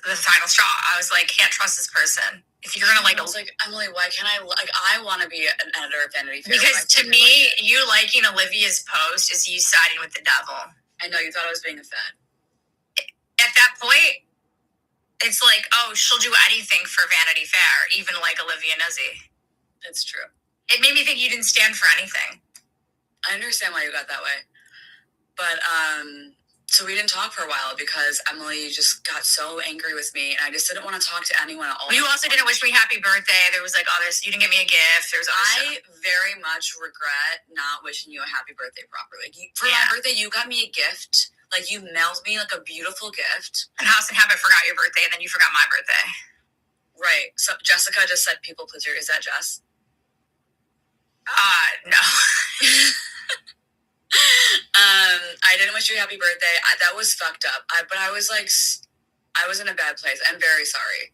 the final straw. I was like, can't trust this person. If you're gonna, like, I was like, Emily, why can't I want to be an editor of Vanity Fair? Because to me, you liking Olivia's post is you siding with the devil. I know, you thought I was being a fan. At that point, it's like, oh, she'll do anything for Vanity Fair, even like Olivia Nuzzi. It's true. It made me think you didn't stand for anything. I understand why you got that way. But, so we didn't talk for a while because Emily just got so angry with me, and I just didn't want to talk to anyone at all. But you also didn't wish me happy birthday. There was, like, others. You didn't get me a gift. There was I very much regret not wishing you a happy birthday properly. For my birthday, you got me a gift. Like, you mailed me, like, a beautiful gift. And House and Habit forgot your birthday, and then you forgot my birthday. Right. So Jessica just said people pleaser. Is that Jess? No. I didn't wish you a happy birthday. That was fucked up. But I was like, I was in a bad place. I'm very sorry.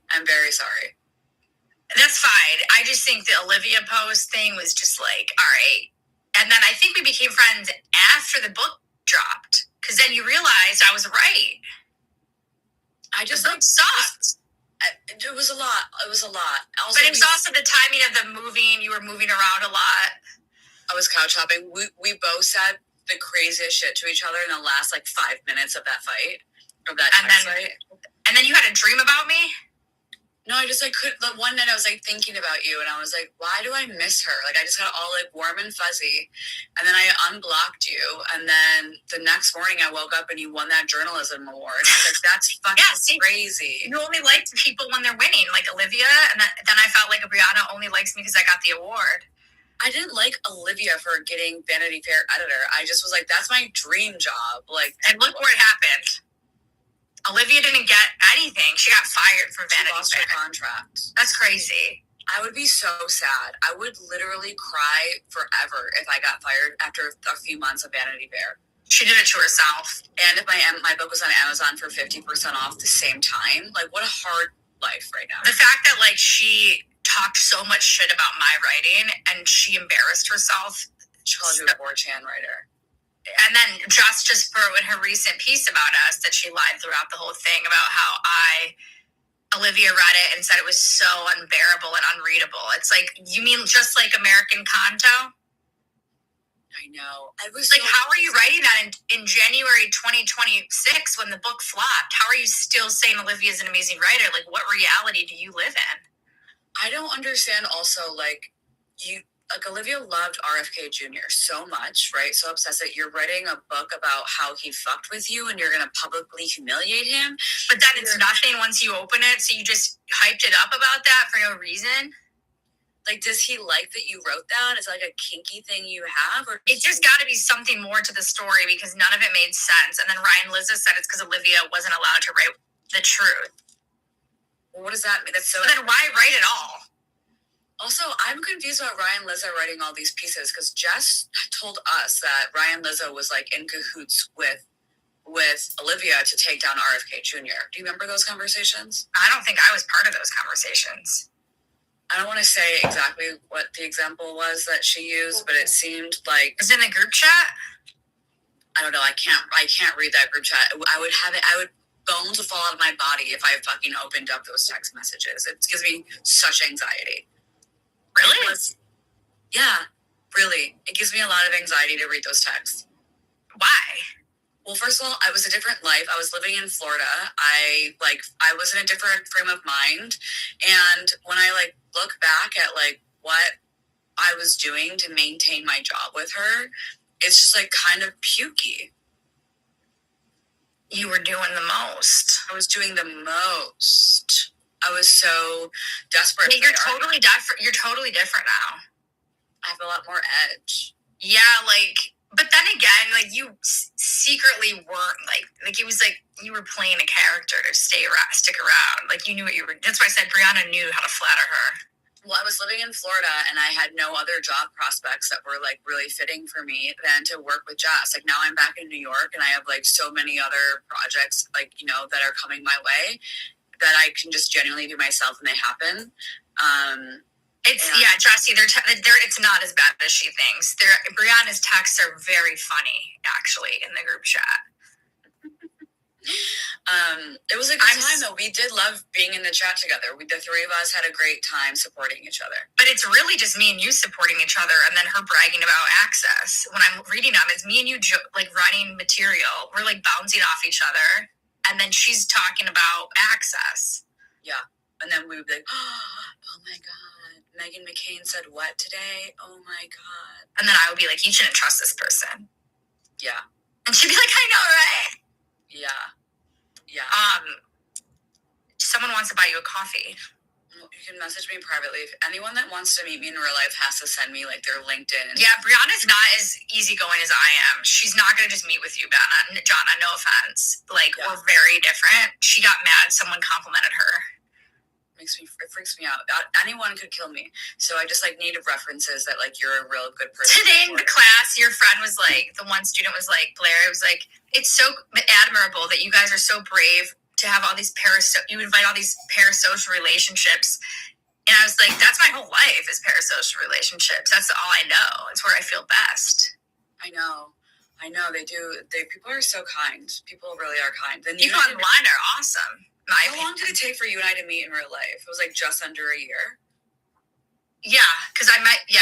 That's fine. I just think the Olivia post thing was just like, all right. And then I think we became friends after the book dropped. Because then you realized I was right. I just, the book sucked. It was a lot. Also, but it was also the timing of the moving. You were moving around a lot. I was couch hopping. We both said the craziest shit to each other in the last, like, 5 minutes of that fight. Of that fight. And then you had a dream about me? No, I just, like, one night I was, like, thinking about you, and I was like, why do I miss her? Like, I just got all, like, warm and fuzzy. And then I unblocked you, and then the next morning I woke up and you won that journalism award. I was like, that's fucking crazy. You only like people when they're winning, like Olivia, and then I felt like Brianna only likes me because I got the award. I didn't like Olivia for getting Vanity Fair editor. I just was like, that's my dream job. Like, and look where it happened. Olivia didn't get anything. She got fired from Vanity Fair. She lost her contract. That's crazy. I would be so sad. I would literally cry forever if I got fired after a few months of Vanity Fair. She did it to herself. And if my book was on Amazon for 50% off the same time, like what a hard life right now. The fact that like she talked so much shit about my writing and she embarrassed herself. She called you a 4chan writer. And then just wrote in her recent piece about us that she lied throughout the whole thing about how Olivia read it and said it was so unbearable and unreadable. It's like, you mean just like American Kanto? I know. I was like, so how are you writing that in January 2026 when the book flopped? How are you still saying Olivia's an amazing writer? Like, what reality do you live in? I don't understand also, like, Olivia loved RFK Jr. so much, right? So obsessed that you're writing a book about how he fucked with you and you're going to publicly humiliate him. But then it's nothing once you open it, so you just hyped it up about that for no reason. Like, does he like that you wrote that? Is it like a kinky thing you have? Or it's just got to be something more to the story because none of it made sense. And then Ryan Lizza said it's because Olivia wasn't allowed to write the truth. Well, what does that mean? That's so. Then why write it all? Also, I'm confused about Ryan Lizza writing all these pieces because Jess told us that Ryan Lizza was like in cahoots with Olivia to take down RFK Jr. Do you remember those conversations? I don't think I was part of those conversations. I don't want to say exactly what the example was that she used, but it seemed like it's in the group chat. I don't know. I can't read that group chat. I would bones would fall out of my body if I fucking opened up those text messages. It gives me such anxiety. Really? Yeah, really. It gives me a lot of anxiety to read those texts. Why? Well, first of all, I was a different life. I was living in Florida. I was in a different frame of mind. And when I look back at what I was doing to maintain my job with her, it's just kind of pukey. You were doing the most. I was doing the most. I was so desperate. Yeah, you're totally different. You're totally different now. I have a lot more edge. Yeah, but then again, you secretly weren't it was you were playing a character to stick around. You knew what you were. That's why I said Brianna knew how to flatter her. Well, I was living in Florida and I had no other job prospects that were really fitting for me than to work with Jess. Now I'm back in New York and I have so many other projects that are coming my way that I can just genuinely be myself and they happen. Jessie, it's not as bad as she thinks. Brianna's texts are very funny, actually, in the group chat. It was a good time, though. We did love being in the chat together. The three of us had a great time supporting each other. But it's really just me and you supporting each other, and then her bragging about access. When I'm reading them, it's me and you writing material. We're bouncing off each other, and then she's talking about access. Yeah, and then we would be like, oh my god, Meghan McCain said what today? Oh my god. And then I would be like, you shouldn't trust this person. Yeah. And she'd be like, I know, right? Yeah. Yeah. Someone wants to buy you a coffee. You can message me privately. Anyone that wants to meet me in real life has to send me their LinkedIn. Yeah, Brianna's not as easygoing as I am. She's not going to just meet with you, Jonna, no offense. We're very different. She got mad someone complimented her. It freaks me out. Anyone could kill me. So I just need references that you're a real good person. Today in the class, your friend was the one student was Blair, it was it's so admirable that you guys are so brave to have all these you invite all these parasocial relationships. And I was like, that's my whole life is parasocial relationships. That's all I know. It's where I feel best. I know they do. People are so kind. People really are kind. And people online are awesome. How long did it take for you and I to meet in real life? It was just under a year. Yeah, because I met. Yeah.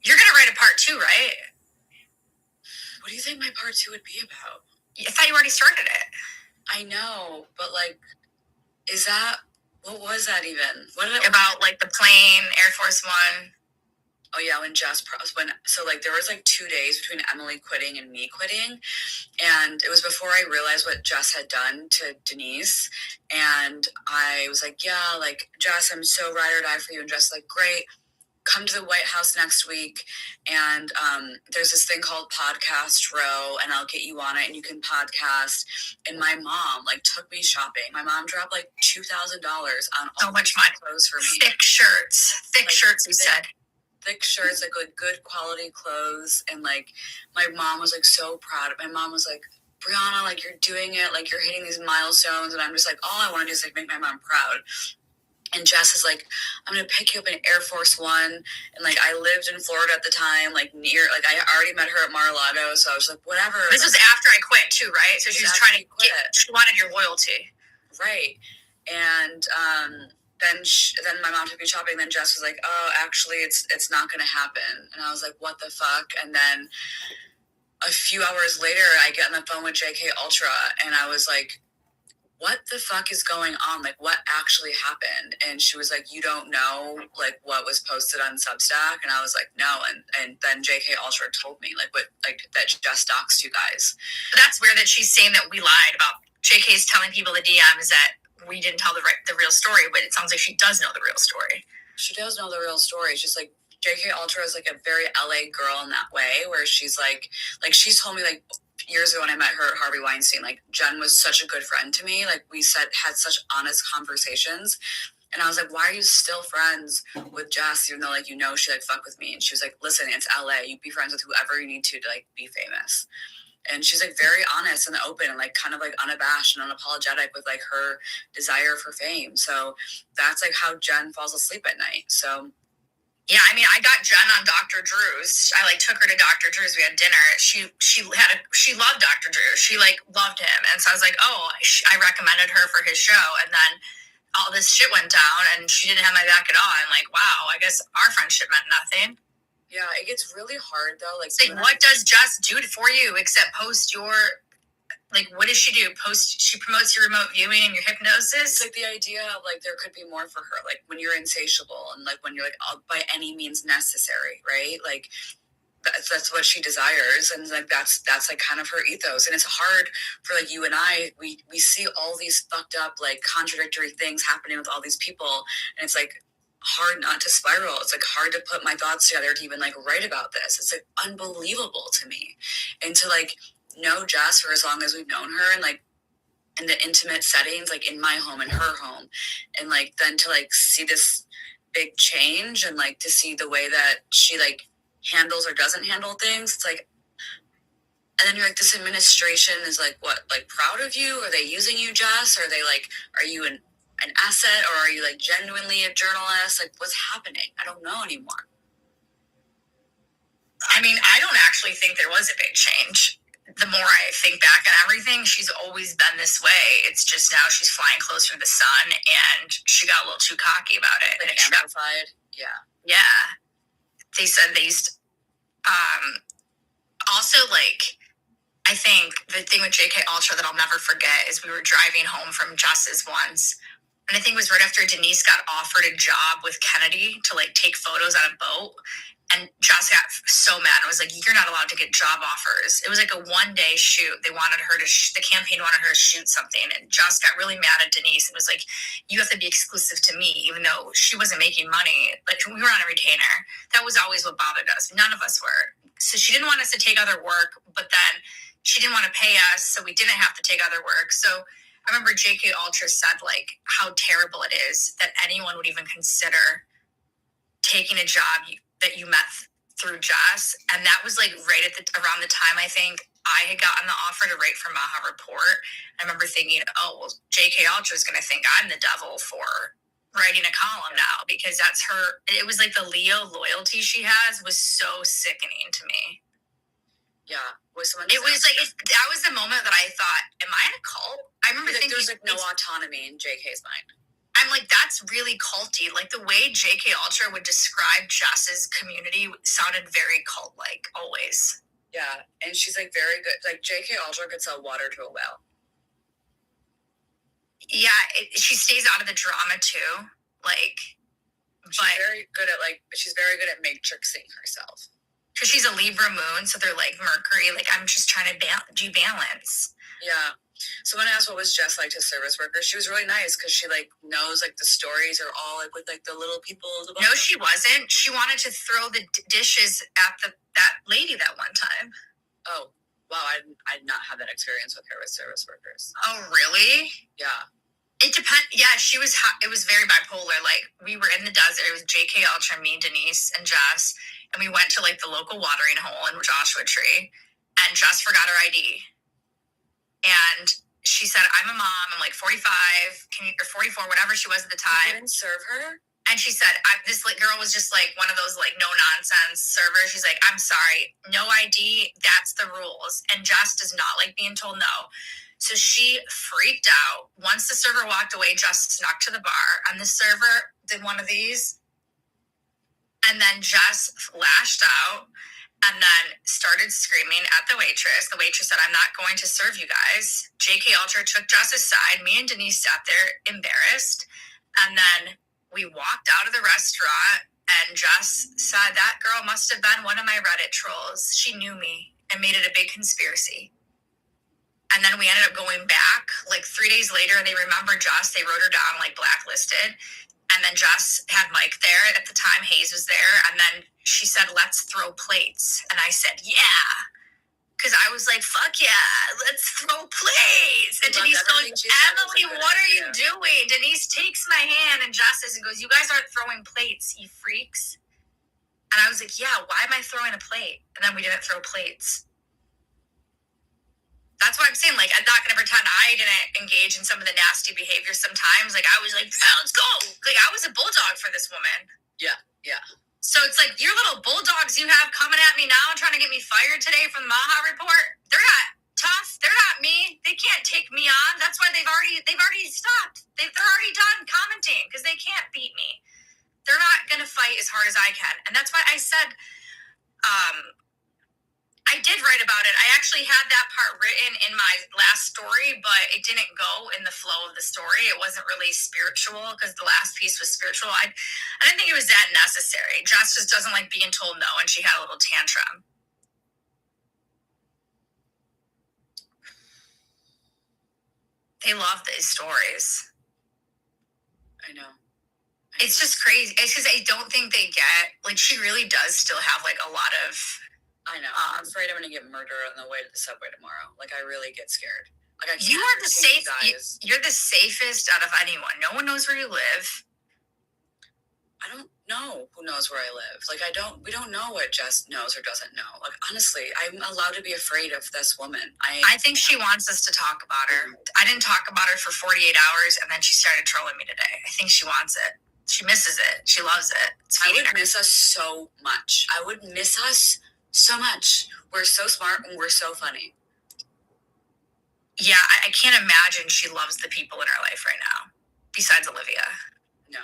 You're gonna write a part 2, right? What do you think my part 2 would be about? I thought you already started it. I know, but is that what was that even? What about the plane, Air Force One? Oh yeah, there was 2 days between Emily quitting and me quitting, and it was before I realized what Jess had done to Denise, and I was Jess, I'm so ride or die for you, and Jess great. come to the White House next week, and there's this thing called Podcast Row, and I'll get you on it, and you can podcast. And my mom like took me shopping. My mom dropped like $2,000 on So all much these money. clothes for me. Thick shirts. Thick shirts, you said. Thick shirts, like good quality clothes, and like my mom was like so proud. My mom was like, Brianna, like you're doing it, like you're hitting these milestones, and I'm just like, all I want to do is like make my mom proud. And Jess is like, I'm gonna pick you up in Air Force One, and like I lived in Florida at the time, like near, like I already met her at Mar-a-Lago, so I was like, whatever. This was after I quit too, right? So she was trying to quit. She wanted your loyalty, right? And then my mom took me shopping. Then Jess was like, oh, actually, it's not gonna happen. And I was like, what the fuck? And then a few hours later, I get on the phone with JK Ultra, and I was like, what the fuck is going on? Like, what actually happened? And she was like, you don't know, like, what was posted on Substack? And I was like, no. And then JK Ultra told me, like, what, like, that Jess doxed you guys. But that's weird that she's saying that we lied about JK's telling people the DMs that we didn't tell the real story, but it sounds like she does know the real story. She does know the real story. It's just like, JK Ultra is like a very LA girl in that way, where she's like she's told me like years ago when I met her at Harvey Weinstein, like Jen was such a good friend to me. Like we had such honest conversations. And I was like, why are you still friends with Jess, even though like, you know, she like fuck with me? And she was like, listen, it's LA. You be friends with whoever you need to like be famous. And she's like very honest and open and like kind of like unabashed and unapologetic with like her desire for fame. So that's like how Jen falls asleep at night. So yeah, I mean, I got Jen on Dr. Drew's. I like took her to Dr. Drew's. We had dinner. She loved Dr. Drew. She like loved him, and so I was like, oh, I recommended her for his show, and then all this shit went down, and she didn't have my back at all. I'm like, wow, I guess our friendship meant nothing. Yeah, it gets really hard though. Like, what does Jess do for you except post your? Like, what does she do? She promotes your remote viewing and your hypnosis? It's like the idea of, like, there could be more for her. Like, when you're insatiable and, like, when you're, like, by any means necessary, right? Like, that's what she desires. And, like, that's like, kind of her ethos. And it's hard for, like, you and I, we see all these fucked up, like, contradictory things happening with all these people. And it's, like, hard not to spiral. It's, like, hard to put my thoughts together to even, like, write about this. It's, like, unbelievable to me. And to, like, know Jess for as long as we've known her, and like in the intimate settings, like in my home and her home, and like then to like see this big change and like to see the way that she like handles or doesn't handle things. It's like, and then you're like, this administration is like, what, like proud of you? Are they using you, Jess? Are they like, are you an asset, or are you like genuinely a journalist? Like, what's happening? I don't know anymore. I mean, I don't actually think there was a big change. The more I think back on everything, she's always been this way. It's just now she's flying closer to the sun, and she got a little too cocky about it. Like amplified. Yeah. They said they used to, also, like, I think the thing with JK Ultra that I'll never forget is we were driving home from Jess's once, and I think it was right after Denise got offered a job with Kennedy to like take photos on a boat. And Jess got so mad. I was like, you're not allowed to get job offers. It was like a one-day shoot. They wanted her to, the campaign wanted her to shoot something. And Jess got really mad at Denise and was like, you have to be exclusive to me, even though she wasn't making money. Like, we were on a retainer. That was always what bothered us. None of us were. So she didn't want us to take other work, but then she didn't want to pay us, so we didn't have to take other work. So I remember JK Ultra said, like, how terrible it is that anyone would even consider taking a job that you met through Jess. And that was like right at around the time I think I had gotten the offer to write for Maha Report. I remember thinking, oh, well, JK Ultra is going to think I'm the devil for writing a column now, because that's her. It was like the Leo loyalty she has was so sickening to me. Yeah. It was like, that was the moment that I thought, am I in a cult? I remember thinking there's like no autonomy in JK's mind. I'm like, that's really culty. Like, the way JK Ultra would describe Jess's community sounded very cult-like, always. Yeah, and she's like very good. Like, JK Ultra could sell water to a well. Yeah, she stays out of the drama too. Like, she's very good at matrixing herself. because she's a Libra moon, so they're like Mercury. Like, I'm just trying to do balance. Yeah. Someone asked what was Jess like to service workers. She was really nice because she like knows like the stories are all like with like the little people. No, she wasn't. She wanted to throw the dishes at that lady that one time. Oh, wow. I did not have that experience with her with service workers. Oh, really? Yeah. It depends. Yeah, it was very bipolar. Like, we were in the desert. It was JK Ultra, me, Denise, and Jess. And we went to like the local watering hole in Joshua Tree. And Jess forgot her ID. And she said, I'm a mom. I'm like 45, or 44, whatever she was at the time. You didn't serve her? And she said, this girl was just like one of those like no nonsense servers. She's like, I'm sorry, no ID. That's the rules. And Jess does not like being told no. So she freaked out. Once the server walked away, Jess snuck to the bar, and the server did one of these. And then Jess lashed out and then started screaming at the waitress. The waitress said, I'm not going to serve you guys. JK Ultra took Jess's side. Me and Denise sat there embarrassed. And then we walked out of the restaurant, and Jess said, that girl must have been one of my Reddit trolls. She knew me and made it a big conspiracy. And then we ended up going back like 3 days later, and they remembered Jess. They wrote her down like blacklisted. And then Jess had Mike there. At the time, Hayes was there. And then she said, let's throw plates. And I said, yeah. Because I was like, fuck yeah, let's throw plates. And Denise goes, Emily, what are you doing? Denise takes my hand and Jess says, and goes, you guys aren't throwing plates, you freaks. And I was like, yeah, why am I throwing a plate? And then we didn't throw plates. That's why I'm saying, like, I'm not going to pretend I didn't engage in some of the nasty behavior sometimes. Like, I was like, yeah, let's go. Like, I was a bulldog for this woman. Yeah, yeah. So it's like, your little bulldogs you have coming at me now trying to get me fired today from the Maha report, they're not tough. They're not me. They can't take me on. That's why they've already stopped. They're already done commenting because they can't beat me. They're not going to fight as hard as I can. And that's why I said, I did write about it. I actually had that part written in my last story, but it didn't go in the flow of the story. It wasn't really spiritual because the last piece was spiritual. I didn't think it was that necessary. Jess just doesn't like being told no, and she had a little tantrum. They love these stories. I know. It's just crazy. It's because I don't think they get, like, she really does still have, like, a lot of... I know. I'm afraid I'm going to get murdered on the way to the subway tomorrow. Like, I really get scared. Like, I can't. You are the safest. You're the safest out of anyone. No one knows where you live. I don't know who knows where I live. Like, we don't know what Jess knows or doesn't know. Like, honestly, I'm allowed to be afraid of this woman. I think she wants us to talk about her. I didn't talk about her for 48 hours, and then she started trolling me today. I think she wants it. She misses it. She loves it. I would miss us so much. I would miss us so much. We're so smart and we're so funny. Yeah, I can't imagine she loves the people in her life right now, besides Olivia. No.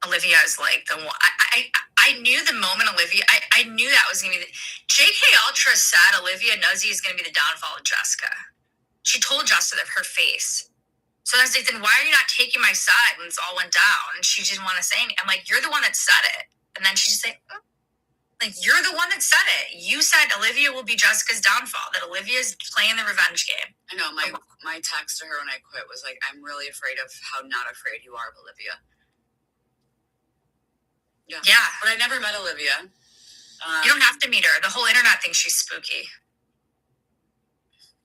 Olivia is like the one. I knew the moment Olivia, I knew that was going to be JK Ultra said Olivia Nuzzi is going to be the downfall of Jessica. She told Jessica that her face. So I was like, then why are you not taking my side when this all went down? And she didn't want to say anything. I'm like, you're the one that said it. And then she just said, like, you're the one that said it. You said Olivia will be Jessica's downfall, that Olivia's playing the revenge game. I know. My text to her when I quit was like, I'm really afraid of how not afraid you are of Olivia. Yeah. But I never met Olivia. You don't have to meet her. The whole internet thinks she's spooky.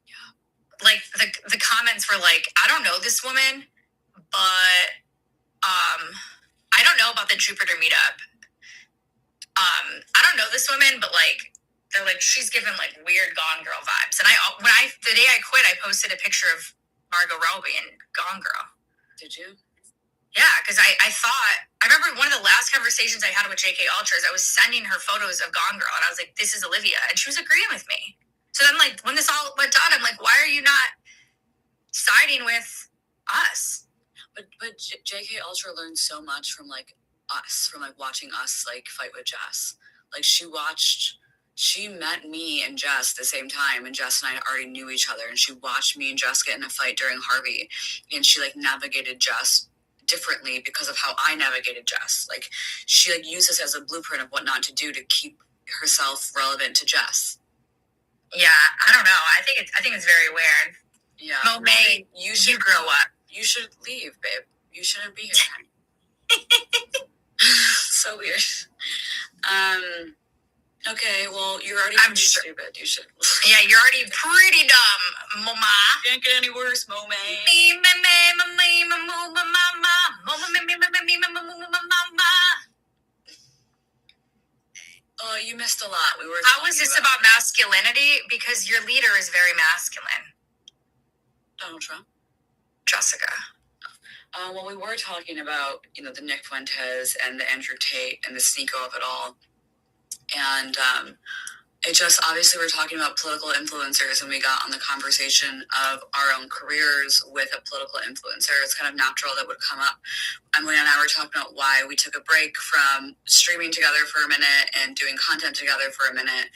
Yeah. Like, the comments were like, I don't know this woman, but I don't know about the Jupiter meetup. I don't know this woman, but like, they're like, she's giving like weird Gone Girl vibes. And the day I quit, I posted a picture of Margot Robbie and Gone Girl. Did you? Yeah, because I remember one of the last conversations I had with JK Ultras, I was sending her photos of Gone Girl, and I was like, this is Olivia. And she was agreeing with me. So then, like, when this all went down, I'm like, why are you not siding with us? But JK Ultra learned so much from, like, us, from, like, watching us, like, fight with Jess. Like, she met me and Jess at the same time, and Jess and I already knew each other, and she watched me and Jess get in a fight during Harvey, and she, like, navigated Jess differently because of how I navigated Jess. Like, she like used this as a blueprint of what not to do to keep herself relevant to Jess. Yeah, I don't know. I think it's very weird. Yeah. Monet, you should grow up. You should leave, babe. You shouldn't be here. So weird. Okay, well, you're already I'm pretty sure. stupid. You should. Yeah, you're already pretty dumb, mama. Can't get any worse, Monet. Me, me, me, me, me, me, me, me, mama. Mama, me, me, me, me, me, me, me, me, mama. Oh, you missed a lot. We were. How is this about masculinity? Because your leader is very masculine. Donald Trump? Jessica. Well, we were talking about, the Nick Fuentes and the Andrew Tate and the Sneeko of it all. And it just, obviously, we're talking about political influencers, and we got on the conversation of our own careers with a political influencer. It's kind of natural that would come up. Emily and I were talking about why we took a break from streaming together for a minute and doing content together for a minute.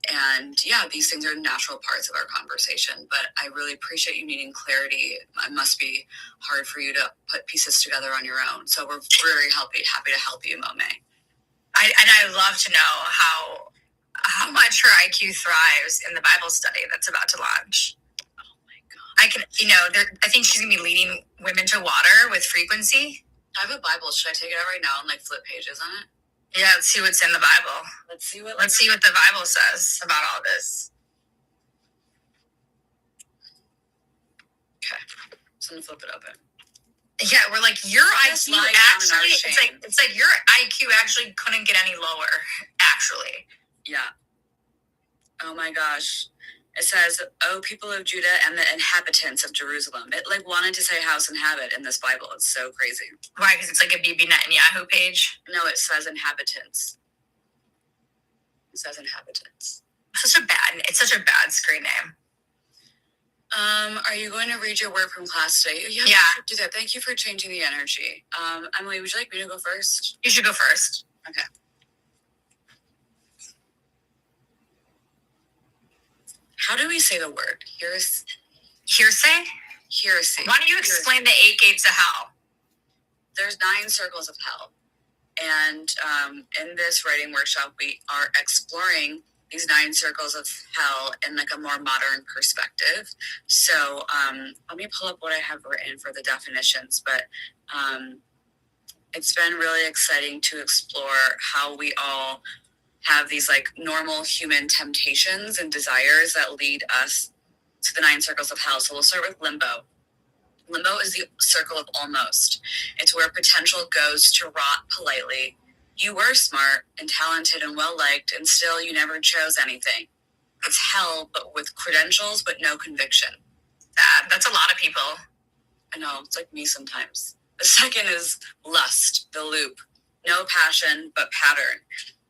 And yeah, these things are natural parts of our conversation, but I really appreciate you needing clarity. It must be hard for you to put pieces together on your own. So we're very happy to help you, Monet. I love to know how much her IQ thrives in the Bible study that's about to launch. Oh my God. I think she's going to be leading women to water with frequency. I have a Bible. Should I take it out right now and flip pages on it? Yeah, let's see what's in the Bible. Let's see what the Bible says about all this. Okay. So I'm going to flip it open. Yeah, we're like, your IQ actually, it's like your IQ actually couldn't get any lower, actually. Yeah. Oh my gosh. It says, "Oh, people of Judah and the inhabitants of Jerusalem." It wanted to say house and habit in this Bible. It's so crazy. Why? Because it's like a Bibi Netanyahu page? No, it says inhabitants. It says inhabitants. It's such a bad screen name. Are you going to read your word from class today? Yeah. Yeah. Do that. Thank you for changing the energy. Emily, would you like me to go first? You should go first. Okay. How do we say the word? Hearsay? Heresy. Why don't you explain the 8 gates of hell? There's 9 circles of hell. And in this writing workshop, we are exploring these 9 circles of hell in a more modern perspective. So let me pull up what I have written for the definitions. But it's been really exciting to explore how we all have these normal human temptations and desires that lead us to the 9 circles of hell. So we'll start with limbo. Limbo is the circle of almost. It's where potential goes to rot politely. You were smart and talented and well-liked, and still you never chose anything. It's hell, but with credentials, but no conviction. That's a lot of people. I know, it's like me sometimes. The second is lust, the loop. No passion, but pattern.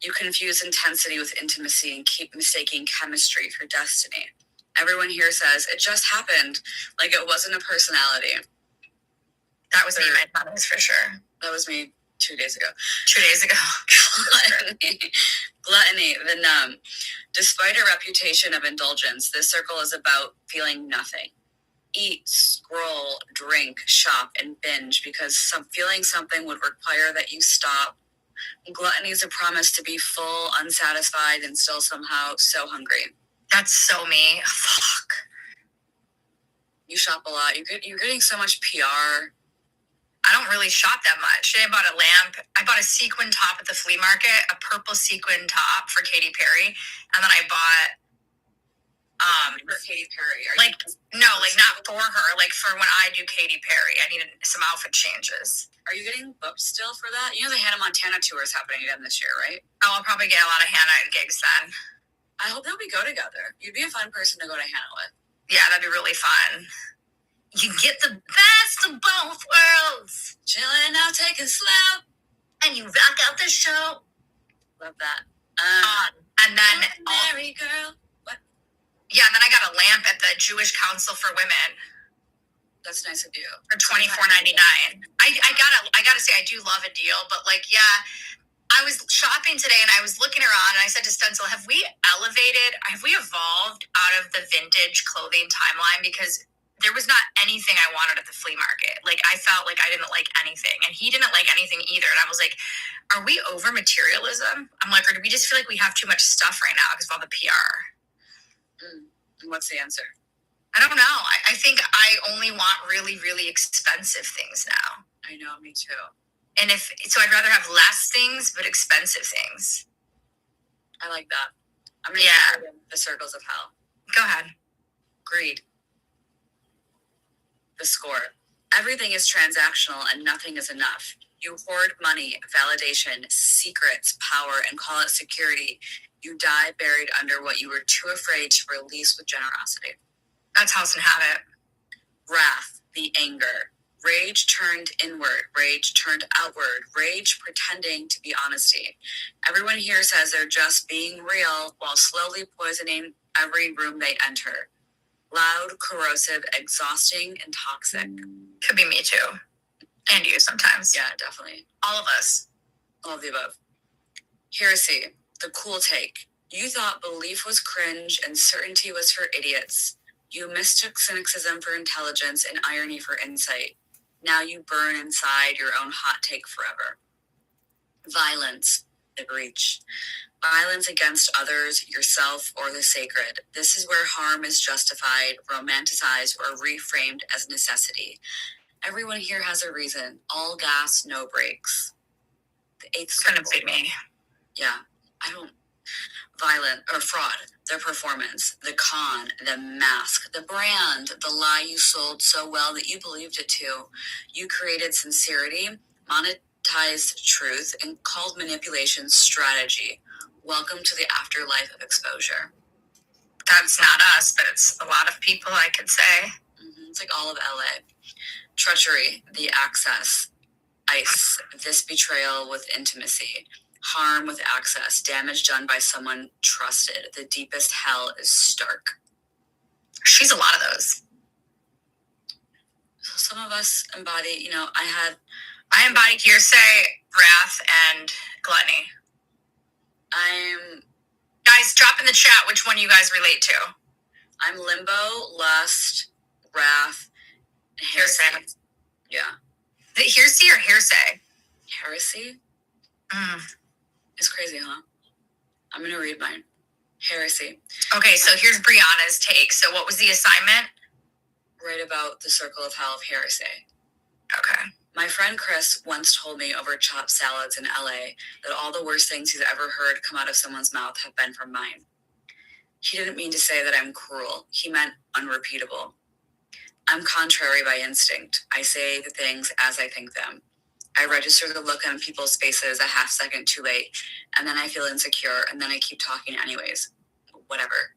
You confuse intensity with intimacy and keep mistaking chemistry for destiny. Everyone here says, it just happened, like it wasn't a personality. That was me, my friends, for sure. That was me 2 days ago. 2 days ago. Gluttony, the numb. Despite a reputation of indulgence, this circle is about feeling nothing. Eat, scroll, drink, shop, and binge because feeling something would require that you stop. Gluttony is a promise to be full, unsatisfied, and still somehow so hungry. That's so me. Fuck. You shop a lot. You're getting so much PR. I don't really shop that much. Today I bought a lamp. I bought a sequin top at the flea market, a purple sequin top for Katy Perry. And then I bought for Katy Perry. Not for her, for when I do Katy Perry. I needed some outfit changes. Are you getting booked still for that? You know the Hannah Montana tour is happening again this year, right? Oh, I'll probably get a lot of Hannah gigs then. I hope that we go together. You'd be a fun person to go to Hannah with. Yeah, that'd be really fun. You get the best of both worlds. Chilling out, taking slow. And you rock out the show. Love that. And then... Mary girl. What? Yeah, and then I got a lamp at the Jewish Council for Women. That's nice of you. For $24.99. I gotta say, I do love a deal, but I was shopping today and I was looking around and I said to Stencil, have we evolved out of the vintage clothing timeline? Because there was not anything I wanted at the flea market. Like, I felt like I didn't like anything, and he didn't like anything either. And I was like, are we over materialism? I'm like, or do we just feel like we have too much stuff right now because of all the PR? And what's the answer? I don't know. I think I only want really, really expensive things now. I know, me too. And so I'd rather have less things, but expensive things. I like that. I'm going to the circles of hell. Go ahead. Greed. The score. Everything is transactional and nothing is enough. You hoard money, validation, secrets, power, and call it security. You die buried under what you were too afraid to release with generosity. That's House and Habit. Wrath, the anger. Rage turned inward, rage turned outward, rage pretending to be honesty. Everyone here says they're just being real while slowly poisoning every room they enter. Loud, corrosive, exhausting, and toxic. Could be me too. And you sometimes. Yeah, definitely. All of us. All of the above. Heresy, the cool take. You thought belief was cringe and certainty was for idiots. You mistook cynicism for intelligence and irony for insight. Now you burn inside your own hot take forever. Violence, the breach. Violence against others, yourself, or the sacred. This is where harm is justified, romanticized, or reframed as necessity. Everyone here has a reason. All gas, no brakes. The eighth It's gonna be me. Yeah, I don't. Violent or fraud, their performance, the con, the mask, the brand, the lie you sold so well that you believed it too. You created sincerity, monetized truth, and called manipulation strategy. Welcome to the afterlife of exposure. That's not us, but it's a lot of people, I could say. It's like all of LA. Treachery, the access. ICE, this betrayal with intimacy. Harm with access, damage done by someone trusted. The deepest hell is stark. She's a lot of those. So some of us embody, I embody hearsay, wrath, and gluttony. Guys, drop in the chat which one you guys relate to. I'm limbo, lust, wrath, and heresy. Yeah. The heresy or hearsay? Heresy? It's crazy, huh? I'm going to read mine. Heresy. Okay, so here's Brianna's take. So what was the assignment? Write about the circle of hell of heresy. Okay. My friend Chris once told me over chopped salads in LA that all the worst things he's ever heard come out of someone's mouth have been from mine. He didn't mean to say that I'm cruel. He meant unrepeatable. I'm contrary by instinct. I say the things as I think them. I register the look on people's faces a half second too late, and then I feel insecure, and then I keep talking anyways. Whatever.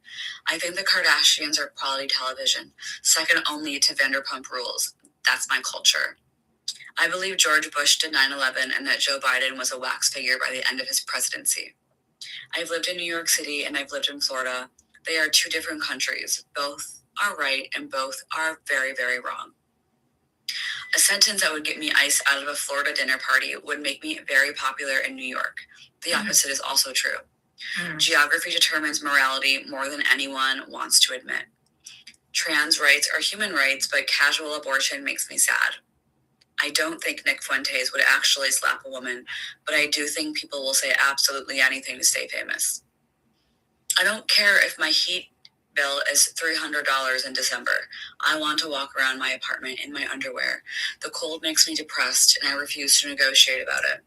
I think the Kardashians are quality television, second only to Vanderpump Rules. That's my culture. I believe George Bush did 9/11 and that Joe Biden was a wax figure by the end of his presidency. I've lived in New York City and I've lived in Florida. They are two different countries. Both are right and both are very, very wrong. A sentence that would get me ICE out of a Florida dinner party would make me very popular in New York. The opposite is also true. Geography determines morality more than anyone wants to admit. Trans rights are human rights, but casual abortion makes me sad. I don't think Nick Fuentes would actually slap a woman, but I do think people will say absolutely anything to stay famous. I don't care if my heat bill is $300 in December. I want to walk around my apartment in my underwear. The cold makes me depressed, and I refuse to negotiate about it.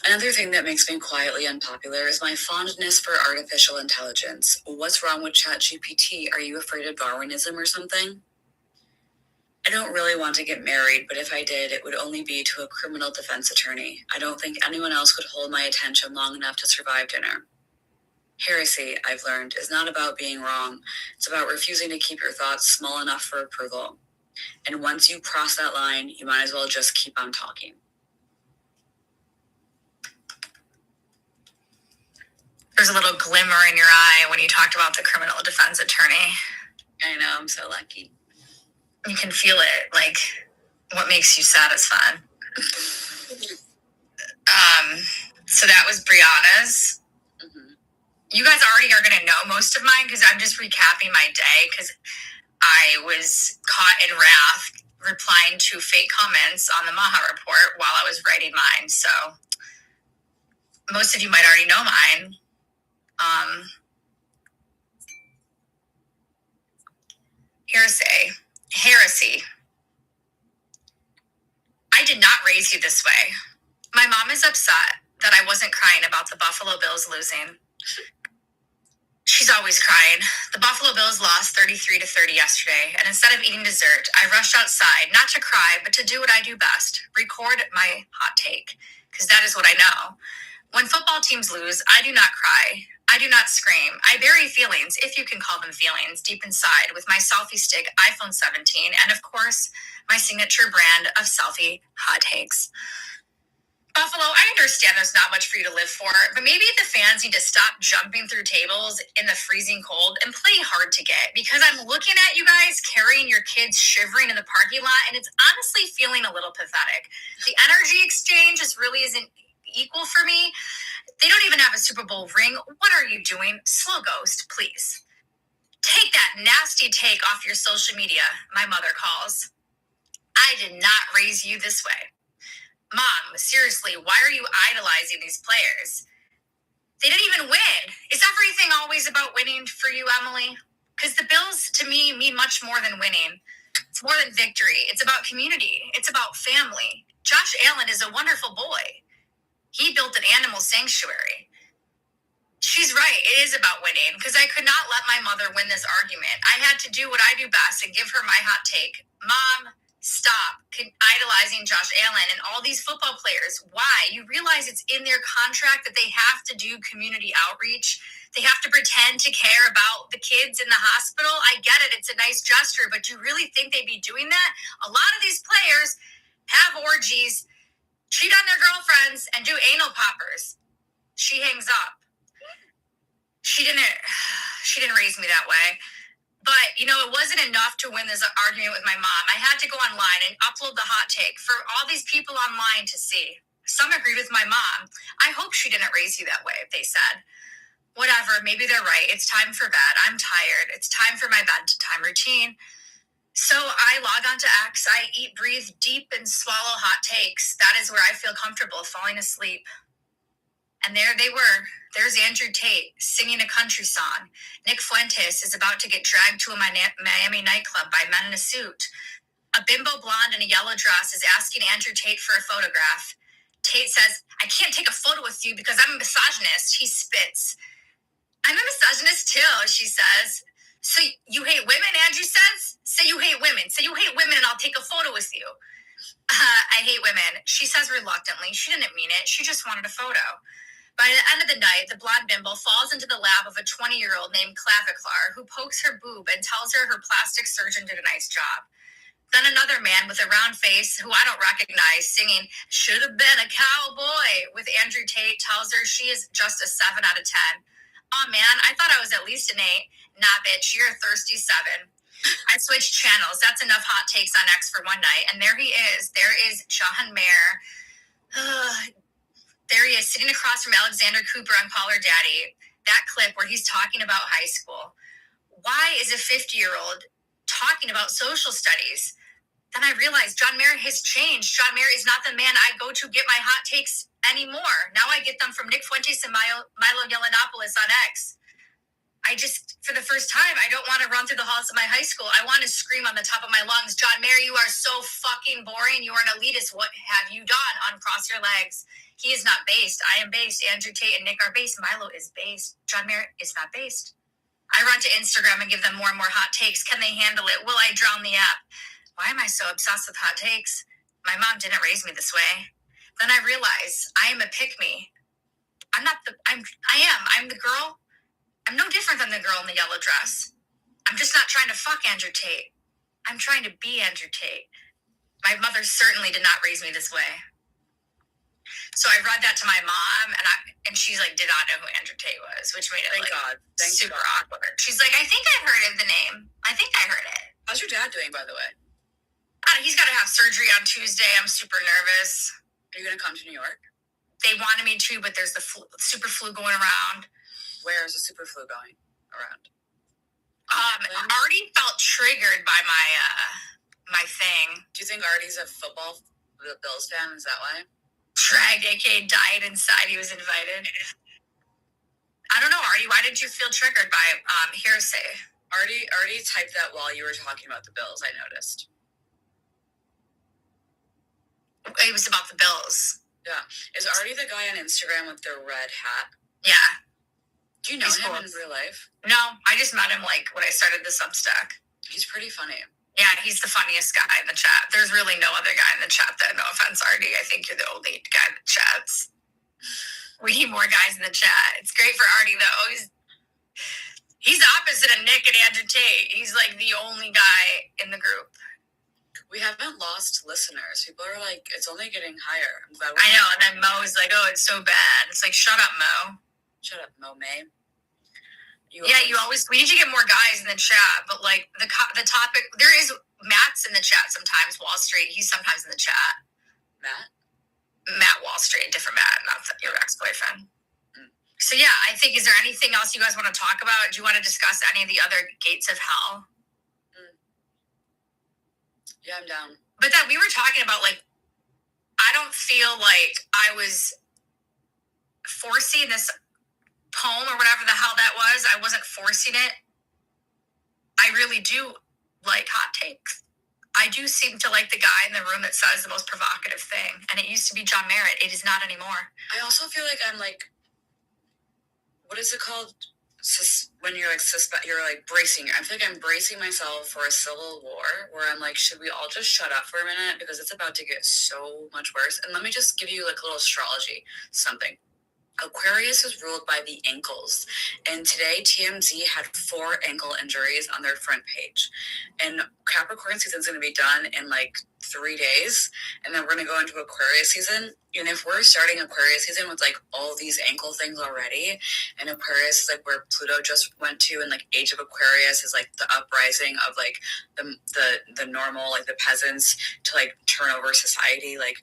Another thing that makes me quietly unpopular is my fondness for artificial intelligence. What's wrong with ChatGPT? Are you afraid of Darwinism or something? I don't really want to get married, but if I did, it would only be to a criminal defense attorney. I don't think anyone else could hold my attention long enough to survive dinner. Heresy, I've learned, is not about being wrong. It's about refusing to keep your thoughts small enough for approval. And once you cross that line, you might as well just keep on talking. There's a little glimmer in your eye when you talked about the criminal defense attorney. I know, I'm so lucky. You can feel it, like what makes you satisfied. So that was Brianna's. You guys already are going to know most of mine because I'm just recapping my day because I was caught in wrath replying to fake comments on the Maha Report while I was writing mine. So most of you might already know mine. Heresy. I did not raise you this way. My mom is upset that I wasn't crying about the Buffalo Bills losing. She's always crying. The Buffalo Bills lost 33-30 yesterday, and instead of eating dessert, I rushed outside, not to cry, but to do what I do best, record my hot take, because that is what I know. When football teams lose, I do not cry. I do not scream. I bury feelings, if you can call them feelings, deep inside with my selfie stick iPhone 17 and, of course, my signature brand of selfie hot takes. Buffalo, I understand there's not much for you to live for, but maybe the fans need to stop jumping through tables in the freezing cold and play hard to get, because I'm looking at you guys carrying your kids shivering in the parking lot, and it's honestly feeling a little pathetic. The energy exchange just really isn't equal for me. They don't even have a Super Bowl ring. What are you doing? Slow ghost, please. Take that nasty take off your social media, my mother calls. I did not raise you this way. Mom, seriously, why are you idolizing these players? They didn't even win. Is everything always about winning for you, Emily? Because the Bills, to me, mean much more than winning. It's more than victory. It's about community. It's about family. Josh Allen is a wonderful boy. He built an animal sanctuary. She's right. It is about winning, because I could not let my mother win this argument. I had to do what I do best and give her my hot take. Mom, stop idolizing Josh Allen and all these football players. Why? You realize it's in their contract that they have to do community outreach. They have to pretend to care about the kids in the hospital. I get it. It's a nice gesture, but do you really think they'd be doing that? A lot of these players have orgies, cheat on their girlfriends, and do anal poppers. She hangs up. She didn't raise me that way. But, you know, it wasn't enough to win this argument with my mom. I had to go online and upload the hot take for all these people online to see. Some agreed with my mom. I hope she didn't raise you that way, they said. Whatever, maybe they're right. It's time for bed. I'm tired. It's time for my bedtime routine. So I log on to X. I eat, breathe deep, and swallow hot takes. That is where I feel comfortable falling asleep. And there they were. There's Andrew Tate singing a country song. Nick Fuentes is about to get dragged to a Miami nightclub by men in a suit. A bimbo blonde in a yellow dress is asking Andrew Tate for a photograph. Tate says, I can't take a photo with you because I'm a misogynist. He spits. I'm a misogynist too, she says. So you hate women, Andrew says? Say you hate women. Say you hate women and I'll take a photo with you. I hate women, she says reluctantly. She didn't mean it. She just wanted a photo. By the end of the night, the blonde bimbo falls into the lap of a 20-year-old named Claviclar, who pokes her boob and tells her her plastic surgeon did a nice job. Then another man with a round face, who I don't recognize, singing, should have been a cowboy, with Andrew Tate, tells her she is just a 7 out of 10. Oh man, I thought I was at least an 8. Nah, bitch, you're a thirsty 7. I switched channels. That's enough hot takes on X for one night. And there he is. There is John Mayer. There he is, sitting across from Alexander Cooper on Call Her Daddy. That clip where he's talking about high school. Why is a 50-year-old talking about social studies? Then I realized John Mayer has changed. John Mayer is not the man I go to get my hot takes anymore. Now I get them from Nick Fuentes and Milo Yiannopoulos on X. For the first time, I don't want to run through the halls of my high school. I want to scream on the top of my lungs, John Mayer, you are so fucking boring. You are an elitist. What have you done? Uncross your legs. He is not based. I am based. Andrew Tate and Nick are based. Milo is based. John Mayer is not based. I run to Instagram and give them more and more hot takes. Can they handle it? Will I drown the app? Why am I so obsessed with hot takes? My mom didn't raise me this way. Then I realize I am a pick-me. I'm the girl. I'm no different than the girl in the yellow dress. I'm just not trying to fuck Andrew Tate. I'm trying to be Andrew Tate. My mother certainly did not raise me this way. So I read that to my mom, and she's like, did not know who Andrew Tate was, which made it super awkward. She's like, I think I heard of the name. I think I heard it. How's your dad doing, by the way? He's got to have surgery on Tuesday. I'm super nervous. Are you going to come to New York? They wanted me to, but there's the super flu going around. Where is the super flu going around? Artie felt triggered by my thing. Do you think Artie's a football Bills fan? Is that why? Dragged, aka died inside. He was invited. I don't know, Artie. Why did you feel triggered by hearsay? Artie typed that while you were talking about the Bills. I noticed. It was about the Bills. Yeah. Is Artie the guy on Instagram with the red hat? Yeah. Do you know him in real life? No, I just met him like when I started the Substack. He's pretty funny. Yeah, he's the funniest guy in the chat. There's really no other guy in the chat that, no offense, Artie, I think you're the only guy that chats. We need more guys in the chat. It's great for Artie, though. He's the opposite of Nick and Andrew Tate. He's like the only guy in the group. We haven't lost listeners. People are like, it's only getting higher. I'm glad. I know, and then Mo is like, oh, it's so bad. It's like, shut up, Mo. Shut up, Mo May. We need to get more guys in the chat, but like the topic, there is Matt's in the chat sometimes. Wall Street, he's sometimes in the chat. Matt Wall Street, different Matt, not your ex-boyfriend. So yeah, I think, is there anything else you guys want to talk about? Do you want to discuss any of the other gates of hell? Yeah, I'm down. But that we were talking about, like, I don't feel like I was forcing this poem or whatever the hell that was. I wasn't forcing it. I really do like hot takes. I do seem to like the guy in the room that says the most provocative thing. And it used to be John Merritt. It is not anymore. I also feel like I'm like, what is it called? When you're like you're like bracing. I feel like I'm bracing myself for a civil war where I'm like, should we all just shut up for a minute because it's about to get so much worse? And let me just give you like a little astrology something. Aquarius is ruled by the ankles, and today TMZ had 4 ankle injuries on their front page. And Capricorn season is going to be done in like 3 days, and then we're going to go into Aquarius season. And if we're starting Aquarius season with like all these ankle things already, and Aquarius is like where Pluto just went to, and like Age of Aquarius is like the uprising of like the normal, like the peasants to like turn over society, like,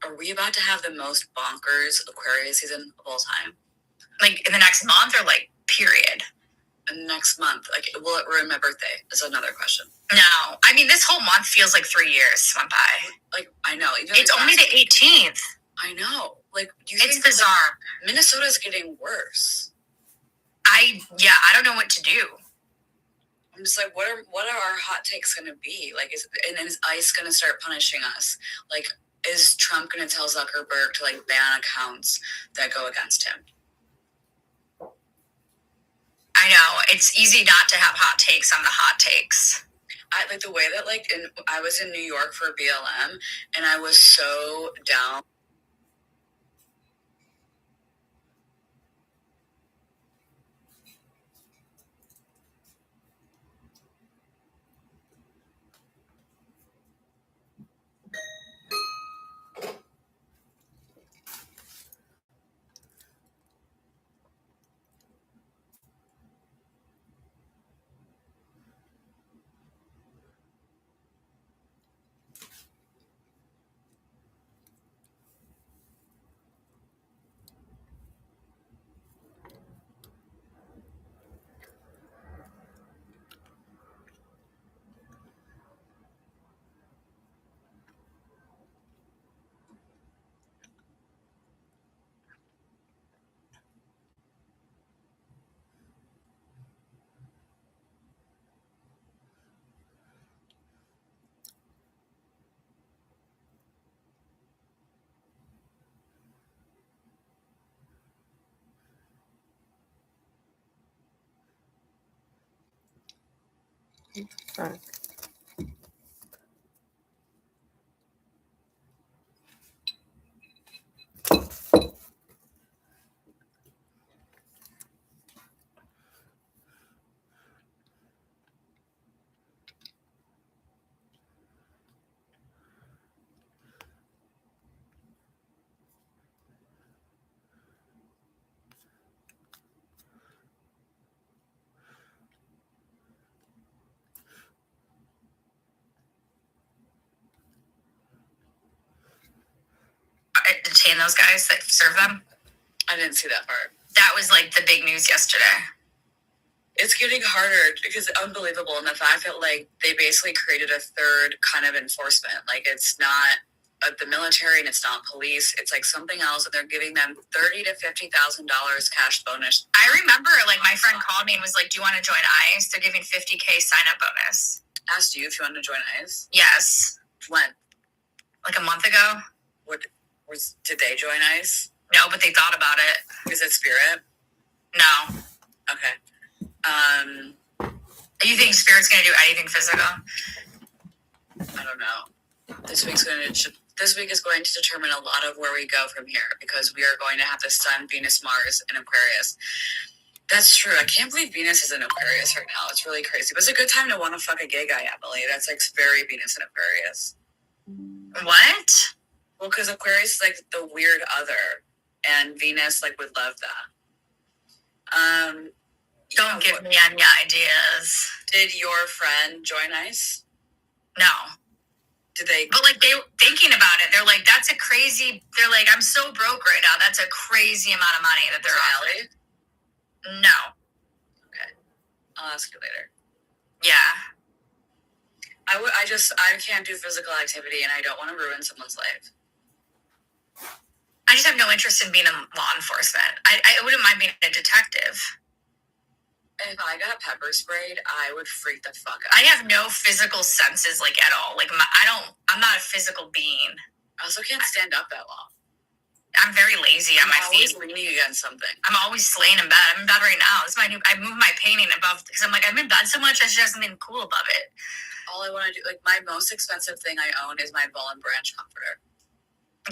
are we about to have the most bonkers Aquarius season of all time? Like in the next month or like period? Next month. Like, will it ruin my birthday? Is another question. No. I mean, this whole month feels like 3 years went by. Like, I know. It's only the 18th. I know. Like, do you think it's bizarre. Like, Minnesota's getting worse. I don't know what to do. I'm just like, what are our hot takes going to be? Like, is ICE going to start punishing us? Like, is Trump going to tell Zuckerberg to like ban accounts that go against him? I know. It's easy not to have hot takes on the hot takes. I like the way that like I was in New York for BLM and I was so down. Right. Detain those guys that serve them. I didn't see that part. That was like the big news yesterday. It's getting harder because it's unbelievable. And the fact that, like, they basically created a third kind of enforcement. Like, it's not the military and it's not police. It's like something else. And they're giving them $30,000 to $50,000 cash bonus. I remember, like, my friend called me and was like, do you want to join ICE? They're giving $50K sign-up bonus. Asked you if you wanted to join ICE. Yes. When? Like a month ago. Did they join ICE? No, but they thought about it. Is it Spirit? No. Okay. You think Spirit's going to do anything physical? I don't know. This week is going to determine a lot of where we go from here, because we are going to have the Sun, Venus, Mars, and Aquarius. That's true. I can't believe Venus is in Aquarius right now. It's really crazy. But it's a good time to want to fuck a gay guy, Emily. That's like very Venus and Aquarius. What? Well, because Aquarius is like the weird other, and Venus like would love that. Don't give me any ideas. Did your friend join ICE? No. Did they? But like, they thinking about it, they're like, that's a crazy. They're like, I'm so broke right now. That's a crazy amount of money that they're offering. No. Okay. I'll ask you later. Yeah. I can't do physical activity, and I don't want to ruin someone's life. I just have no interest in being in law enforcement. I wouldn't mind being a detective. If I got pepper sprayed, I would freak the fuck out. I have no physical senses, like, at all. Like, I'm not a physical being. I also can't stand up that long. I'm very lazy on my feet. I'm always leaning against something. I'm always laying in bed. I'm in bed right now. I move my painting above, because I'm like, I'm in bed so much, I should have something cool above it. All I want to do, like, my most expensive thing I own is my Ball and Branch comforter.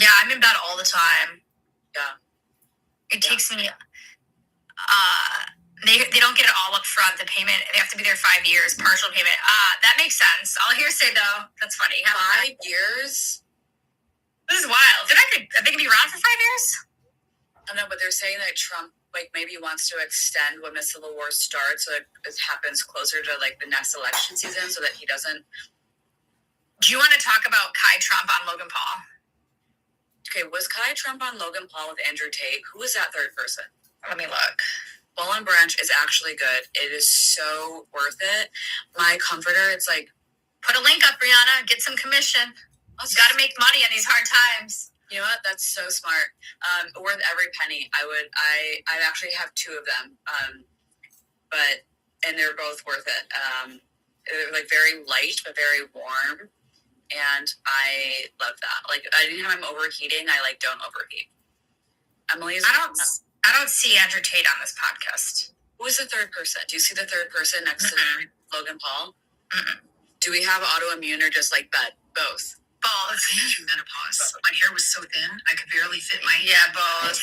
Yeah, I'm in bed all the time. Yeah. It takes me, they don't get it all up front. The payment, they have to be there 5 years, partial payment. That makes sense. All hearsay though. That's funny. 5 years? This is wild. Are they gonna be around for 5 years? I know, but they're saying that Trump, like, maybe wants to extend when the Civil War starts, so it happens closer to, like, the next election season, so that he doesn't. Do you want to talk about Kai Trump on Logan Paul? Okay, was Kai Trump on Logan Paul with Andrew Tate? Who was that third person? Let me look. Ball and Branch is actually good. It is so worth it. My comforter, it's like, put a link up, Brianna. Get some commission. You got to make money in these hard times. You know what? That's so smart. Worth every penny. I actually have 2 of them. And they're both worth it. They're like very light, but very warm. And I love that. Like, anytime I'm overheating, I like don't overheat. Emily's. I don't see Andrew Tate on this podcast. Who is the third person? Do you see the third person next to Logan Paul? Mm-mm. Do we have autoimmune or just like both? Both. Menopause. My hair was so thin, I could barely fit my both.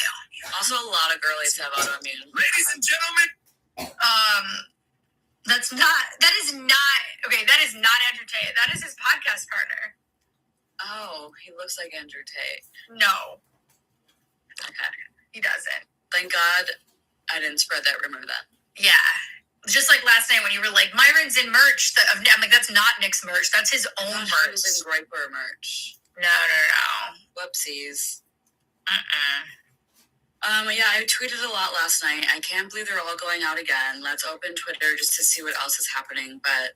Also, a lot of girlies have autoimmune. Ladies and gentlemen, That is not Andrew Tate. That is his podcast partner. Oh, he looks like Andrew Tate. No. Okay. He doesn't. Thank God I didn't spread that rumor then. Yeah. Just like last night when you were like, Myron's in merch. I'm like, that's not Nick's merch. That's his own merch. It was in Groyper merch. No. Whoopsies. Mm-mm. Yeah, I tweeted a lot last night. I can't believe they're all going out again. Let's open Twitter just to see what else is happening. But,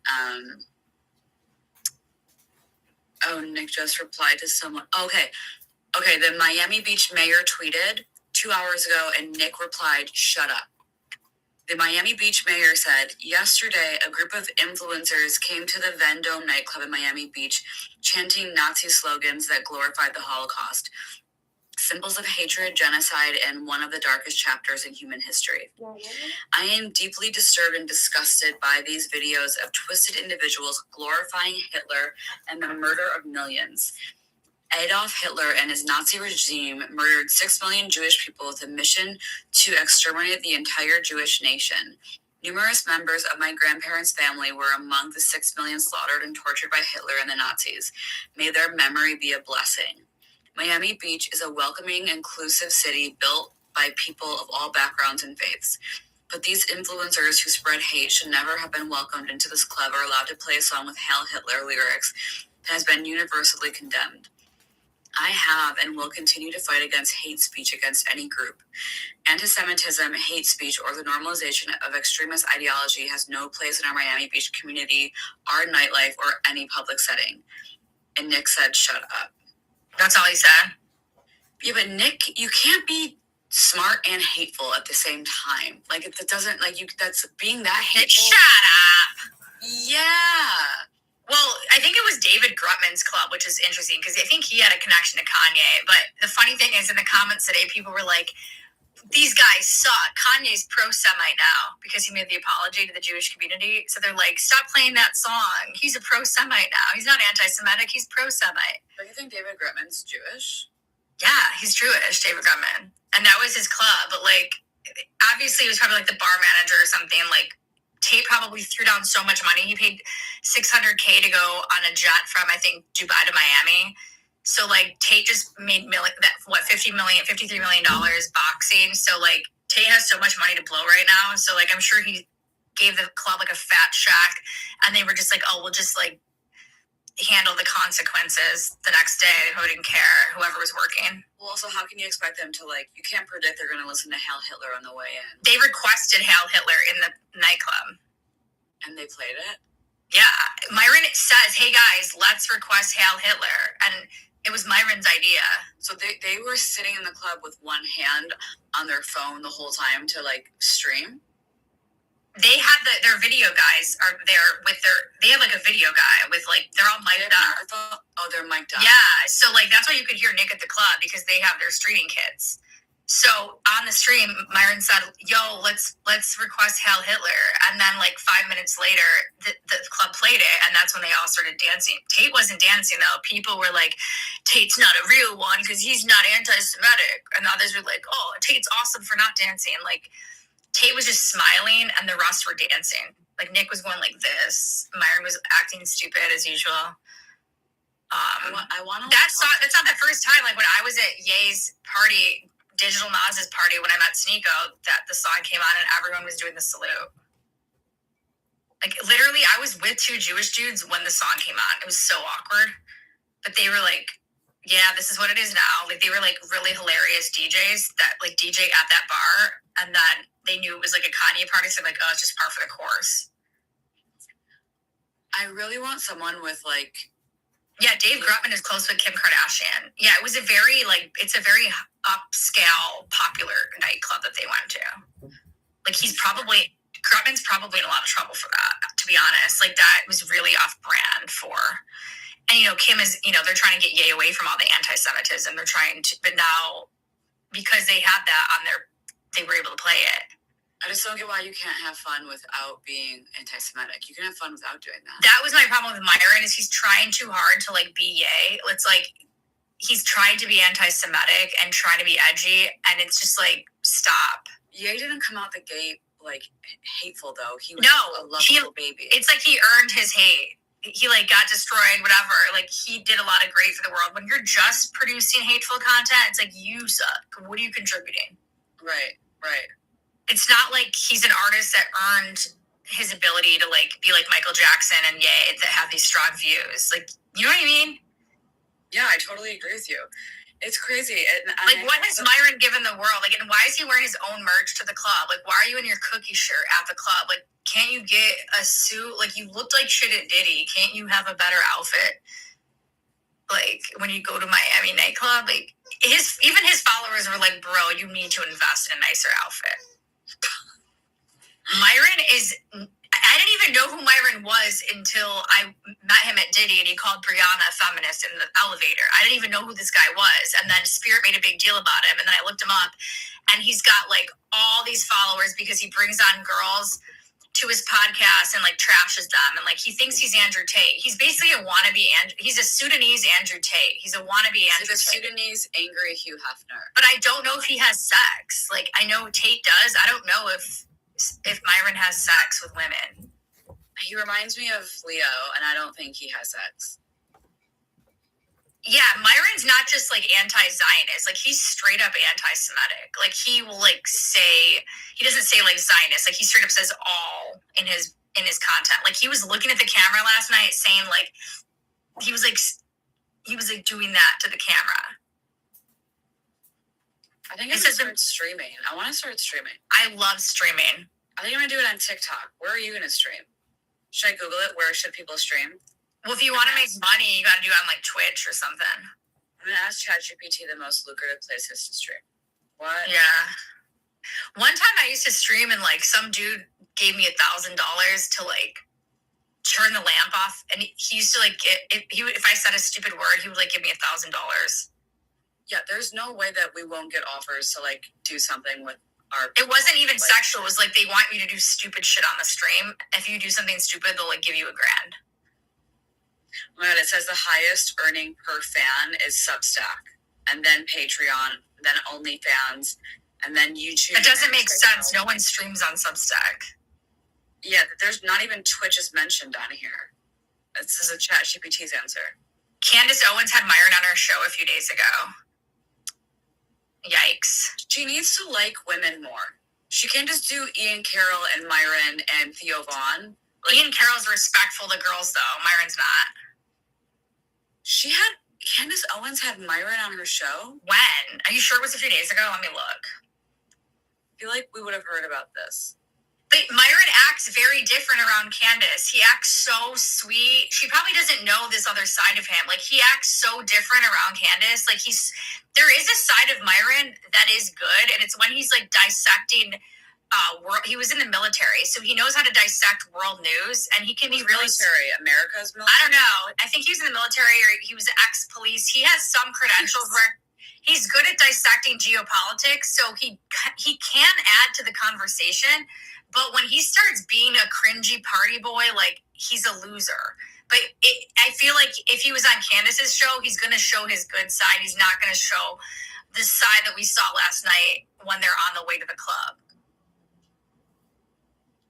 Nick just replied to someone. Okay, the Miami Beach mayor tweeted 2 hours ago, and Nick replied, shut up. The Miami Beach mayor said, yesterday, a group of influencers came to the Vendome nightclub in Miami Beach, chanting Nazi slogans that glorified the Holocaust. Symbols of hatred, genocide, and one of the darkest chapters in human history. I am deeply disturbed and disgusted by these videos of twisted individuals glorifying Hitler and the murder of millions. Adolf Hitler and his Nazi regime murdered 6 million Jewish people with a mission to exterminate the entire Jewish nation. Numerous members of my grandparents' family were among the 6 million slaughtered and tortured by Hitler and the Nazis. May their memory be a blessing. Miami Beach is a welcoming, inclusive city built by people of all backgrounds and faiths. But these influencers who spread hate should never have been welcomed into this club or allowed to play a song with Heil Hitler lyrics that has been universally condemned. I have and will continue to fight against hate speech against any group. Anti-Semitism, hate speech, or the normalization of extremist ideology has no place in our Miami Beach community, our nightlife, or any public setting. And Nick said, shut up. That's all he said. Yeah, but Nick, you can't be smart and hateful at the same time. Like, it doesn't, like, you, that's being that hateful. Shut up. Yeah. Well, I think it was David Grutman's club, which is interesting because I think he had a connection to Kanye. But the funny thing is, in the comments today, people were like, these guys suck. Kanye's pro-Semite now because he made the apology to the Jewish community. So they're like, stop playing that song. He's a pro-Semite now. He's not anti-Semitic. He's pro-Semite. But you think David Grutman's Jewish? Yeah, he's Jewish, David Grutman. And that was his club. But, like, obviously he was probably, like, the bar manager or something. Like, Tate probably threw down so much money. He paid $600K to go on a jet from, I think, Dubai to Miami. So, like, Tate just made $53 million boxing. So, like, Tate has so much money to blow right now. So, like, I'm sure he gave the club, like, a fat check. And they were just like, oh, we'll just, like, handle the consequences the next day. Who didn't care? Whoever was working. Well, also, how can you expect them to, like, you can't predict they're going to listen to Hail Hitler on the way in. They requested Hail Hitler in the nightclub. And they played it? Yeah. Myron says, hey, guys, let's request Hail Hitler. And it was Myron's idea. So they were sitting in the club with one hand on their phone the whole time to, like, stream? They had their video guys are there with they have, like, a video guy with, like, they're all mic'd up. They're mic'd up. Yeah. So, like, that's why you could hear Nick at the club because they have their streaming kits. So on the stream, Myron said, yo, let's request Hail Hitler. And then, like, 5 minutes later, the club played it, and that's when they all started dancing. Tate wasn't dancing, though. People were like, Tate's not a real one because he's not anti-Semitic. And others were like, oh, Tate's awesome for not dancing. Like, Tate was just smiling, and the rest were dancing. Like, Nick was going like this. Myron was acting stupid as usual. I want to. That's not the first time. Like, when I was at Ye's party, Digital Nas's party, when I met Sneeko, that the song came on and everyone was doing the salute. Like, literally, I was with two Jewish dudes when the song came on. It was so awkward. But they were like, yeah, this is what it is now. Like, they were, like, really hilarious DJs that, like, DJ at that bar. And then they knew it was, like, a Kanye party. So, like, oh, it's just par for the course. I really want someone with, like... Yeah, Dave Grutman is close with Kim Kardashian. Yeah, it was a very, like, it's a very upscale, popular nightclub that they went to. Like, Grutman's probably in a lot of trouble for that, to be honest. Like, that was really off-brand for... And, you know, Kim is, you know, they're trying to get Ye away from all the anti-Semitism. They're trying to, but now, because they had that on they were able to play it. I just don't get why you can't have fun without being anti-Semitic. You can have fun without doing that. That was my problem with Myron, is he's trying too hard to, like, be Ye. It's like, he's trying to be anti-Semitic and trying to be edgy, and it's just like, stop. Ye didn't come out the gate, like, hateful, though. He was a lovable baby. It's like he earned his hate. He, like, got destroyed, whatever. Like, he did a lot of great for the world. When you're just producing hateful content, it's like, you suck. What are you contributing? Right. It's not like he's an artist that earned his ability to, like, be like Michael Jackson and Ye that have these strong views. Like, you know what I mean? Yeah, I totally agree with you. It's crazy. Like, what has Myron given the world? Like, and why is he wearing his own merch to the club? Like, why are you in your cookie shirt at the club? Like, can't you get a suit? Like, you looked like shit at Diddy. Can't you have a better outfit? Like, when you go to Miami nightclub, like, even his followers were like, bro, you need to invest in a nicer outfit. Myron is... I didn't even know who Myron was until I met him at Diddy, and he called Brianna a feminist in the elevator. I didn't even know who this guy was. And then Spirit made a big deal about him, and then I looked him up, and he's got, like, all these followers because he brings on girls to his podcast and, like, trashes them. And, like, he thinks he's Andrew Tate. He's basically a wannabe he's a Sudanese Andrew Tate. He's a wannabe Andrew Tate. Sudanese angry Hugh Hefner. But I don't know if he has sex. Like, I know Tate does. I don't know if Myron has sex with women. He reminds me of Leo, and I don't think he has sex. Yeah, Myron's not just, like, anti-Zionist. Like, he's straight up anti-Semitic. Like, he will, like, say... He doesn't say, like, Zionist. Like, he straight up says all in his content. Like, he was looking at the camera last night saying, like... He was, like... he was like doing that to the camera. I think It I'm says gonna start streaming. I want to start streaming. I love streaming. I think I'm gonna do it on TikTok. Where are you gonna stream? Should I Google it? Where should people stream? Well, if you want to make money, you got to do it on like Twitch or something. I'm gonna ask ChatGPT the most lucrative places to stream. What? Yeah. One time I used to stream and like some dude gave me $1,000 to like turn the lamp off, and he used to like if I said a stupid word, he would like give me $1,000. Yeah, there's no way that we won't get offers to like do something with our. It wasn't even sexual. It was like they want you to do stupid shit on the stream. If you do something stupid, they'll like give you $1,000. Oh my God, it says the highest earning per fan is Substack, and then Patreon, then OnlyFans, and then YouTube. It doesn't make sense. No one streams on Substack. Yeah, there's not even Twitch is mentioned on here. This is a ChatGPT's answer. Candace Owens had Myron on her show a few days ago. Yikes. She needs to like women more. She can't just do Ian Carroll and Myron and Theo Vaughn. Like, Ian Carroll's respectful to girls, though. Myron's not. Candace Owens had Myron on her show? When? Are you sure it was a few days ago? Let me look. I feel like we would have heard about this. But Myron acts very different around Candace. He acts so sweet. She probably doesn't know this other side of him. Like, he acts so different around Candace. Like, there is a side of Myron that is good, and it's when he's, like, dissecting he was in the military, so he knows how to dissect world news, and he can be really... Military? America's military? I don't know. I think he was in the military, or he was ex-police. He has some credentials where he's good at dissecting geopolitics, so he can add to the conversation. But when he starts being a cringy party boy, like, he's a loser. But I feel like if he was on Candace's show, he's going to show his good side. He's not going to show the side that we saw last night when they're on the way to the club.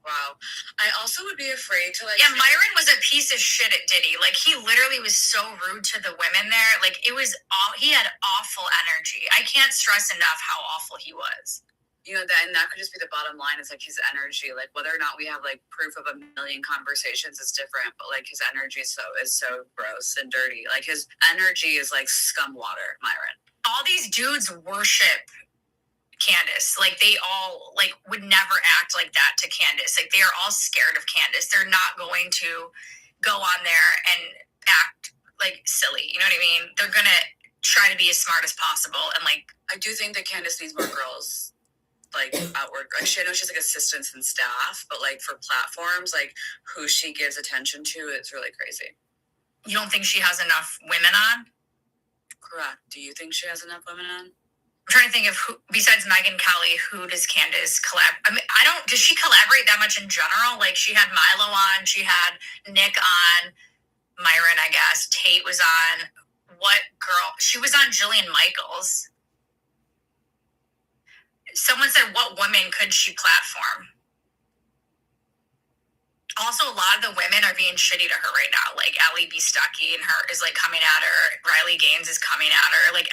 Wow. I also would be afraid to, like... Yeah, Myron was a piece of shit at Diddy. Like, he literally was so rude to the women there. Like, he had awful energy. I can't stress enough how awful he was. You know, and that could just be the bottom line, is like his energy. Like, whether or not we have like proof of a million conversations is different, but like his energy is so gross and dirty. Like, his energy is like scum water, Myron. All these dudes worship Candace. Like, they all like would never act like that to Candace. Like, they are all scared of Candace. They're not going to go on there and act like silly. You know what I mean? They're gonna try to be as smart as possible. And like, I do think that Candace needs more girls. Like, outward, like, I know she's like assistants and staff, but like for platforms, like who she gives attention to, it's really crazy. you don't think she has enough women on? Correct. Do you think she has enough women on? I'm trying to think of who, besides Megyn Kelly, who does Candace collab? I mean, does she collaborate that much in general? Like, she had Milo on, she had Nick on, Myron, I guess, Tate was on. What girl? She was on Jillian Michaels. Someone said, what women could she platform? Also, a lot of the women are being shitty to her right now. Like, Ellie B. Stuckey and her is like coming at her. Riley Gaines is coming at her. Like,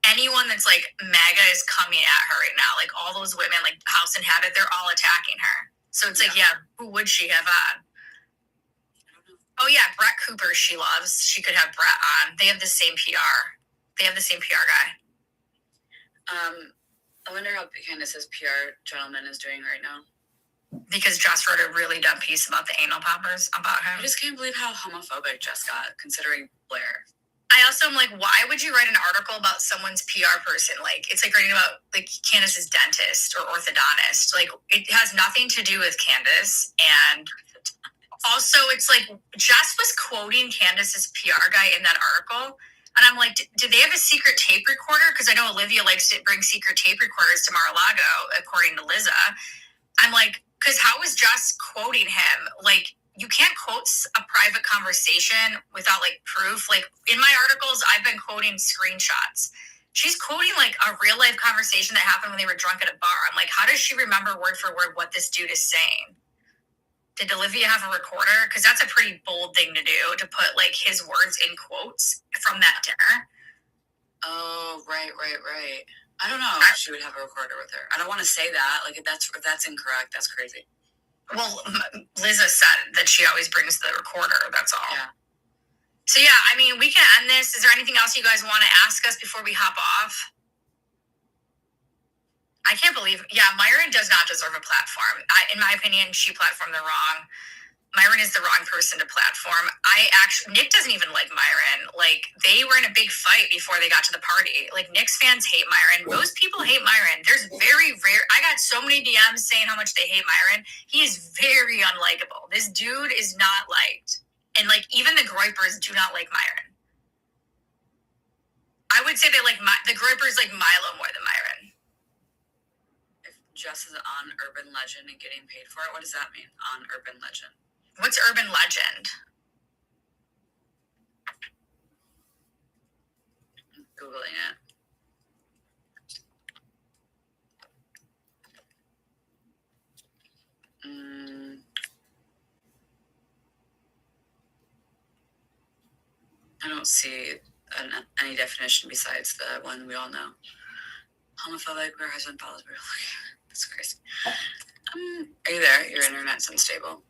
anyone that's like MAGA is coming at her right now. Like, all those women, like House and Habit, they're all attacking her. So it's like, yeah, who would she have on? Oh yeah, Brett Cooper she loves. She could have Brett on. They have the same PR. They have the same PR guy. I wonder how Candace's PR gentleman is doing right now. Because Jess wrote a really dumb piece about the anal poppers about him. I just can't believe how homophobic Jess got, considering Blair. I also am like, why would you write an article about someone's PR person? Like, it's like writing about like Candace's dentist or orthodontist. Like, it has nothing to do with Candace. And also, it's like Jess was quoting Candace's PR guy in that article. And I'm like, did they have a secret tape recorder? Because I know Olivia likes to bring secret tape recorders to Mar-a-Lago, according to Liza. I'm like, because how is Jess quoting him? Like, you can't quote a private conversation without, like, proof. Like, in my articles, I've been quoting screenshots. She's quoting, like, a real-life conversation that happened when they were drunk at a bar. I'm like, how does she remember word for word what this dude is saying? Did Olivia have a recorder? Because that's a pretty bold thing to do, to put, like, his words in quotes from that dinner. Oh, right. I don't know if she would have a recorder with her. I don't want to say that. Like, if that's incorrect, that's crazy. Well, Liza said that she always brings the recorder. That's all. Yeah. So yeah, I mean, we can end this. Is there anything else you guys want to ask us before we hop off? I can't believe, Myron does not deserve a platform. In my opinion, she platformed the wrong. Myron is the wrong person to platform. Nick doesn't even like Myron. Like, they were in a big fight before they got to the party. Like, Nick's fans hate Myron. Most people hate Myron. There's very rare. I got so many DMs saying how much they hate Myron. He is very unlikable. This dude is not liked. And, like, even the Groypers do not like Myron. I would say they like the Groypers like Milo more than Myron. If Jess is on Urban Legend and getting paid for it, what does that mean? On Urban Legend. What's Urban Legend? I'm Googling it. I don't see any definition besides the one we all know. Homophobic, where husband follows. That's crazy. Are you there? Your internet's unstable.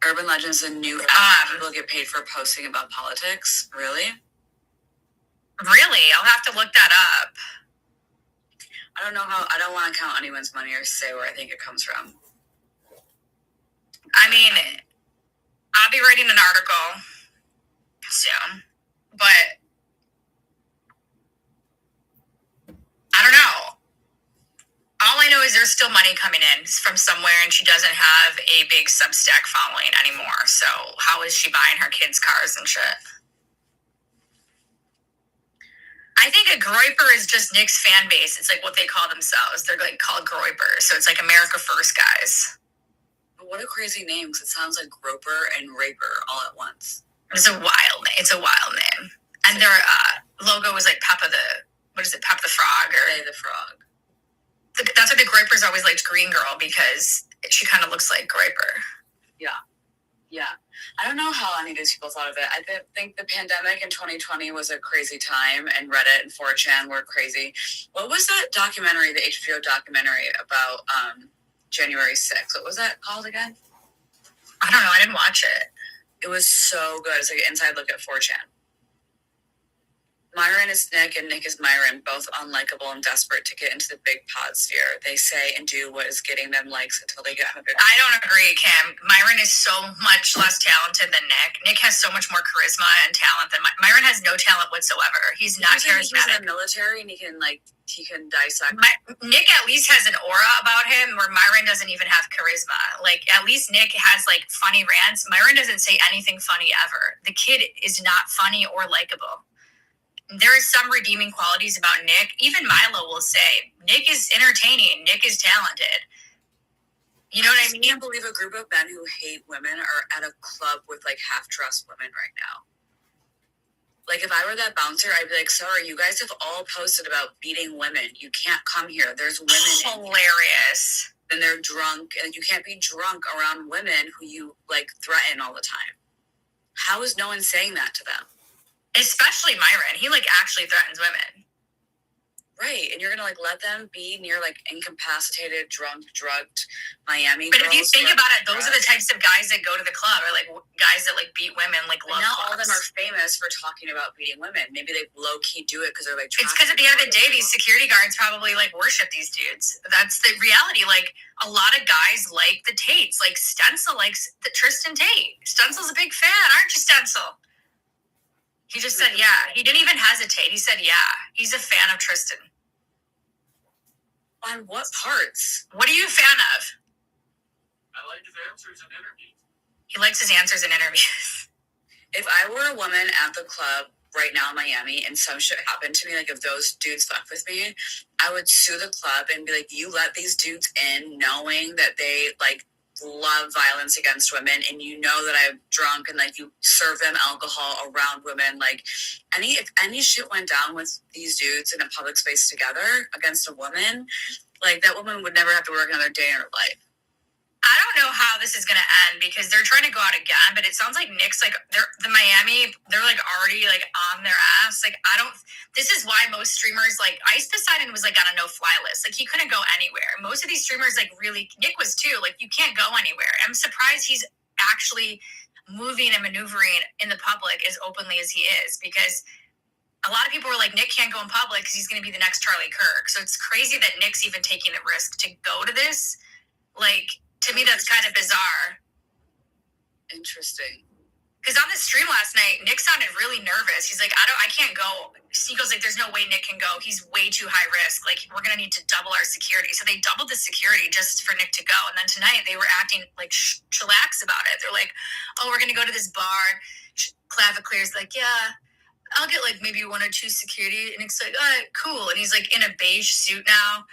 Urban Legend is a new app. People get paid for posting about politics. Really? Really? I'll have to look that up. I don't know how. I don't want to count anyone's money or say where I think it comes from. I mean, I'll be writing an article soon, but I don't know. All I know is there's still money coming in from somewhere, and she doesn't have a big Substack following anymore. So how is she buying her kids' cars and shit? I think a Groyper is just Nick's fan base. It's like what they call themselves. They're like called Groypers. So it's like America First guys. But what a crazy name, because it sounds like Groper and Raper all at once. It's a wild name. It's a wild name. And their logo was like Peppa the Frog? Or the Frog. That's why the Groypers always liked Green Girl, because she kind of looks like Groyper. Yeah. I don't know how any of these people thought of it. I think the pandemic in 2020 was a crazy time, and Reddit and 4chan were crazy. What was that documentary, the HBO documentary about January 6th? What was that called again? I don't know. I didn't watch it. It was so good. It's like an inside look at 4chan. Myron is Nick and Nick is Myron, both unlikable and desperate to get into the big pod sphere. They say and do what is getting them likes until they get on a big... I don't agree, Kim. Myron is so much less talented than Nick. Nick has so much more charisma and talent than Myron has no talent whatsoever. He's not charismatic. He's in the military and he can dissect. Nick at least has an aura about him where Myron doesn't even have charisma. Like, at least Nick has like funny rants. Myron doesn't say anything funny ever. The kid is not funny or likable. There is some redeeming qualities about Nick. Even Milo will say, Nick is entertaining. Nick is talented. You know what I mean? I can't believe a group of men who hate women are at a club with like half-dressed women right now. Like, if I were that bouncer, I'd be like, sorry, you guys have all posted about beating women. You can't come here. There's women. Hilarious. And they're drunk, and you can't be drunk around women who you like threaten all the time. How is no one saying that to them? Especially Myron. He like actually threatens women. Right. And you're going to like let them be near like incapacitated, drunk, drugged Miami But girls. if you think about it, those are the types of guys that go to the club, or like guys that like beat women, like love now clubs. all of them are famous for talking about beating women. Maybe they low key do it because they're like... It's because at the end of the day, these security guards probably like worship these dudes. That's the reality. Like, a lot of guys like the Tates. Like, Stencil likes the Tristan Tate. Stencil's a big fan, aren't you, Stencil? He just said, yeah. He didn't even hesitate. He said, yeah. He's a fan of Tristan. On what parts? What are you a fan of? I like his answers in interviews. He likes his answers in interviews. If I were a woman at the club right now in Miami and some shit happened to me, like if those dudes fuck with me, I would sue the club and be like, you let these dudes in knowing that they like love violence against women, and you know that I'm drunk, and like you serve them alcohol around women. Like if any shit went down with these dudes in a public space together against a woman, like that woman would never have to work another day in her life. I don't know how this is going to end, because they're trying to go out again, but it sounds like Nick's like, they're like already like on their ass. Like, this is why most streamers, like Ice Poseidon was like on a no-fly list. Like, he couldn't go anywhere. Most of these streamers, like really, Nick was too, like you can't go anywhere. I'm surprised he's actually moving and maneuvering in the public as openly as he is, because a lot of people were like, Nick can't go in public because he's going to be the next Charlie Kirk. So it's crazy that Nick's even taking the risk to go to this. Like, to me, that's kind of bizarre. Interesting. Because on the stream last night, Nick sounded really nervous. He's like, I can't go. He goes like, there's no way Nick can go. He's way too high risk. Like, we're going to need to double our security. So they doubled the security just for Nick to go. And then tonight they were acting like chillax about it. They're like, oh, we're going to go to this bar. Claviclear's like, yeah, I'll get like maybe 1 or 2 security. And Nick's like, all right, cool. And he's like in a beige suit now.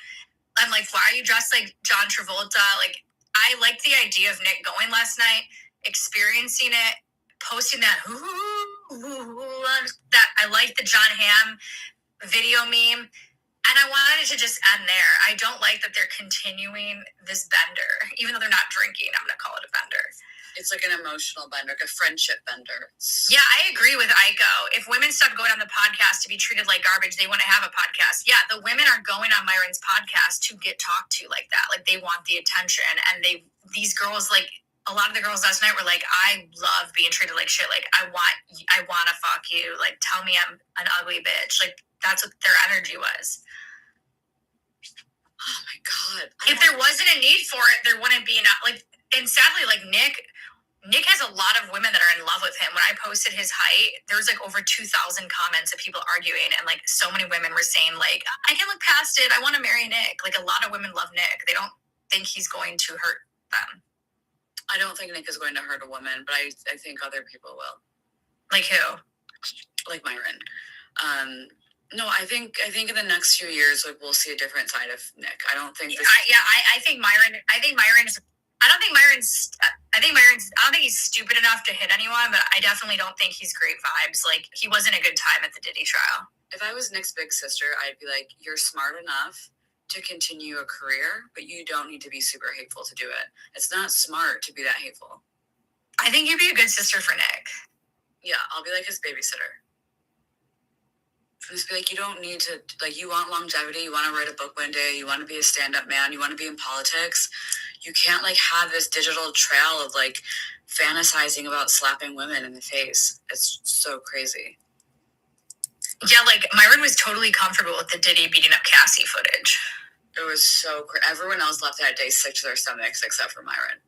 I'm like, why are you dressed like John Travolta? Like, I liked the idea of Nick going last night, experiencing it, posting that I like the John Hamm video meme, and I wanted it to just end there. I don't like that they're continuing this bender, even though they're not drinking. I'm gonna call it a bender. It's like an emotional bender, like a friendship bender. Yeah, I agree with Aiko. If women stop going on the podcast to be treated like garbage, they want to have a podcast. Yeah, the women are going on Myron's podcast to get talked to like that. Like, they want the attention, and these girls, like, a lot of the girls last night were like, I love being treated like shit. Like, I want to fuck you. Like, tell me I'm an ugly bitch. Like, that's what their energy was. Oh my God. If there wasn't a need for it, there wouldn't be enough. Like, and sadly, like, Nick has a lot of women that are in love with him. When I posted his height, there was like over 2,000 comments of people arguing, and like so many women were saying like, I can look past it. I want to marry Nick. Like, a lot of women love Nick. They don't think he's going to hurt them. I don't think Nick is going to hurt a woman, but I think other people will. Like who? Like Myron. No, I think in the next few years, like, we'll see a different side of Nick. I don't think. I think Myron. I don't think he's stupid enough to hit anyone, but I definitely don't think he's great vibes. Like, he wasn't a good time at the Diddy trial. If I was Nick's big sister, I'd be like, you're smart enough to continue a career, but you don't need to be super hateful to do it. It's not smart to be that hateful. I think you'd be a good sister for Nick. Yeah, I'll be like his babysitter. Just be like, you don't need to, like, you want longevity, you want to write a book one day, you want to be a stand-up man, you want to be in politics. You can't, like, have this digital trail of, like, fantasizing about slapping women in the face. It's so crazy. Yeah, like, Myron was totally comfortable with the Diddy beating up Cassie footage. It was so crazy. Everyone else left that day sick to their stomachs except for Myron.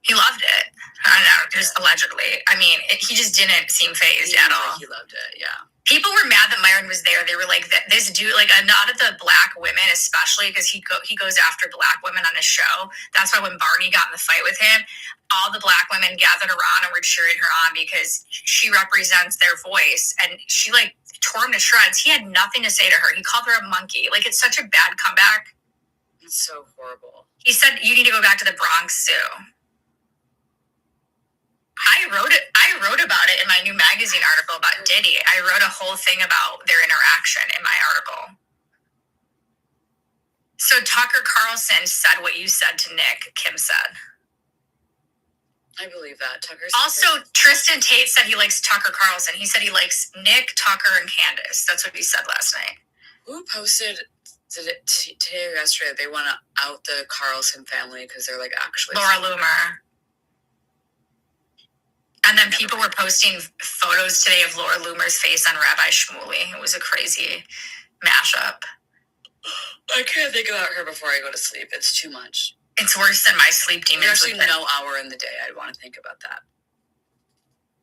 He loved it. I don't know, just allegedly. I mean, he just didn't seem fazed at all. He loved it, yeah. People were mad that Myron was there. They were like, this dude, like, a nod at the black women, especially because he goes after black women on his show. That's why when Barney got in the fight with him, all the black women gathered around and were cheering her on because she represents their voice. And she, like, tore him to shreds. He had nothing to say to her. He called her a monkey. Like, it's such a bad comeback. It's so horrible. He said, you need to go back to the Bronx, Sue. I wrote about it in my new magazine article about Diddy. I wrote a whole thing about their interaction in my article. So Tucker Carlson said what you said to Nick, Kim said. I believe that. Also, Tristan Tate said he likes Tucker Carlson. He said he likes Nick, Tucker, and Candace. That's what he said last night. Who posted today or yesterday they want to out the Carlson family because they're, like, actually... Laura Loomer. And then people were posting photos today of Laura Loomer's face on Rabbi Shmuley. It was a crazy mashup. I can't think about her before I go to sleep. It's too much. It's worse than my sleep demons. There's actually no hour in the day I'd want to think about that.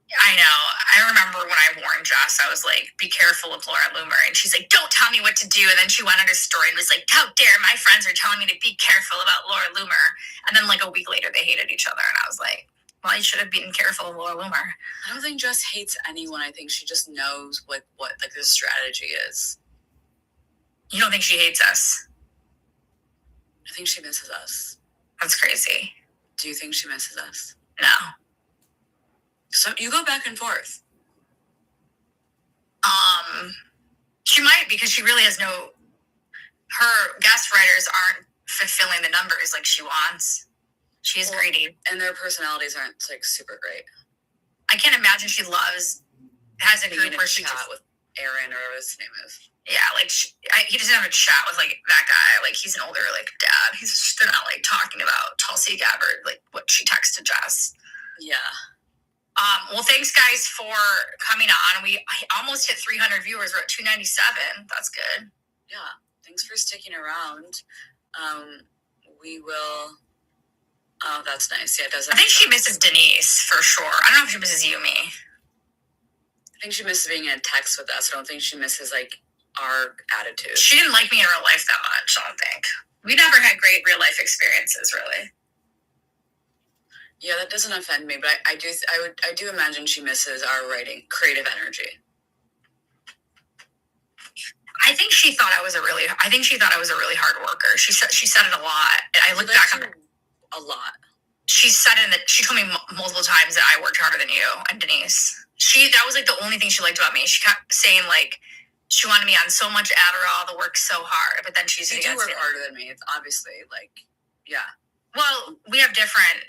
I know. I remember when I warned Jess, I was like, be careful of Laura Loomer. And she's like, don't tell me what to do. And then she went on her story and was like, how dare my friends are telling me to be careful about Laura Loomer. And then like a week later, they hated each other. And I was like, well, you should have been careful of Laura Loomer. I don't think Jess hates anyone. I think she just knows what like the strategy is. You don't think she hates us? I think she misses us. That's crazy. Do you think she misses us? No. So you go back and forth. She might, because she really has her guest writers aren't fulfilling the numbers like she wants. She's greedy. And their personalities aren't, like, super great. I can't imagine she has a group where she chat with Aaron or whatever his name is. Yeah, like, he doesn't have a chat with, like, that guy. Like, he's an older, like, dad. They're not, like, talking about Tulsi Gabbard, like, what she texted Jess. Yeah. Well, thanks guys for coming on. I almost hit 300 viewers. We're at 297. That's good. Yeah, thanks for sticking around. We will. Oh, that's nice. Yeah, it doesn't. I think she misses Denise for sure. I don't know if she misses Yumi. I think she misses being in text with us. I don't think she misses like our attitude. She didn't like me in real life that much. I don't think we never had great real life experiences, really. Yeah, that doesn't offend me, but I do imagine she misses our writing, creative energy. I think she thought I was a really hard worker. She said it a lot. I look back on a lot. She said she told me multiple times that I worked harder than you and Denise. That was like the only thing she liked about me. She kept saying like she wanted me on so much Adderall, the work so hard, but then she's you do work harder than me. It's obviously like, yeah. Well, we have different.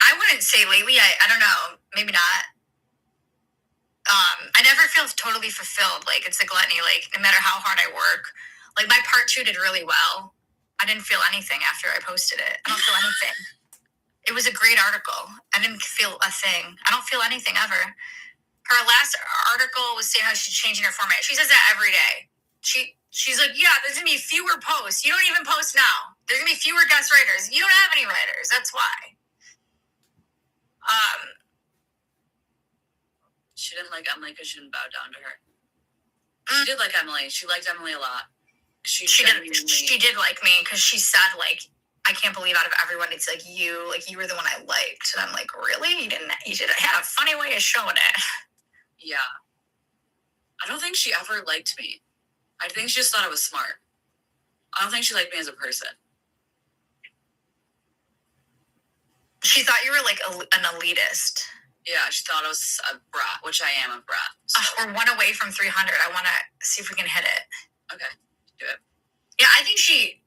I wouldn't say lately. I don't know. Maybe not. I never feel totally fulfilled. Like it's a gluttony. Like no matter how hard I work, like my part 2 did really well. I didn't feel anything after I posted it. I don't feel anything. It was a great article. I didn't feel a thing. I don't feel anything ever. Her last article was saying how she's changing her format. She says that every day. She's like, yeah, there's gonna be fewer posts. You don't even post now. There's gonna be fewer guest writers. You don't have any writers. That's why. She didn't like Emily because she didn't bow down to her. She did like Emily. She liked Emily a lot. She did like me because she said like, I can't believe out of everyone it's like you were the one I liked. And I'm like, really? You had a funny way of showing it. Yeah. I don't think she ever liked me. I think she just thought I was smart. I don't think she liked me as a person. She thought you were like an elitist. Yeah, she thought I was a brat, which I am a brat. So. We're 1 away from 300. I want to see if we can hit it. Okay, do it. Yeah, I think she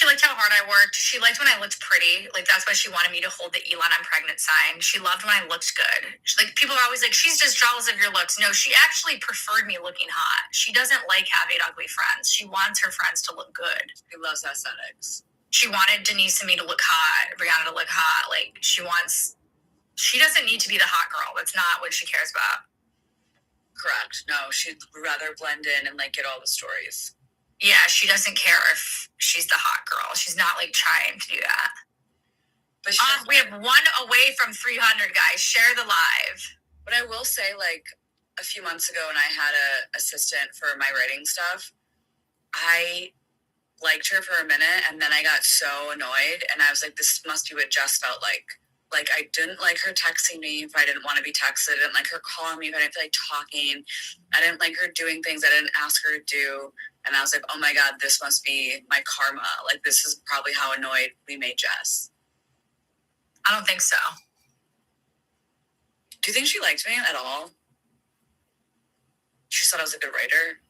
liked how hard I worked. She liked when I looked pretty. Like, that's why she wanted me to hold the Elon I'm pregnant sign. She loved when I looked good. People are always like, she's just jealous of your looks. No, she actually preferred me looking hot. She doesn't like having ugly friends. She wants her friends to look good. She loves aesthetics. She wanted Denise and me to look hot, Brianna to look hot. Like, she doesn't need to be the hot girl. That's not what she cares about. Correct. No, she'd rather blend in and like get all the stories. Yeah, she doesn't care if she's the hot girl. She's not like trying to do that. But we have 1 away from 300, guys. Share the live. But I will say, like, a few months ago when I had an assistant for my writing stuff, I liked her for a minute, and then I got so annoyed, and I was like, this must be what Jess felt like. Like, I didn't like her texting me if I didn't want to be texted. I didn't like her calling me if I didn't feel like talking. I didn't like her doing things I didn't ask her to do. And I was like, oh my God, this must be my karma. Like, this is probably how annoyed we made Jess. I don't think so. Do you think she liked me at all? She thought I was a good writer.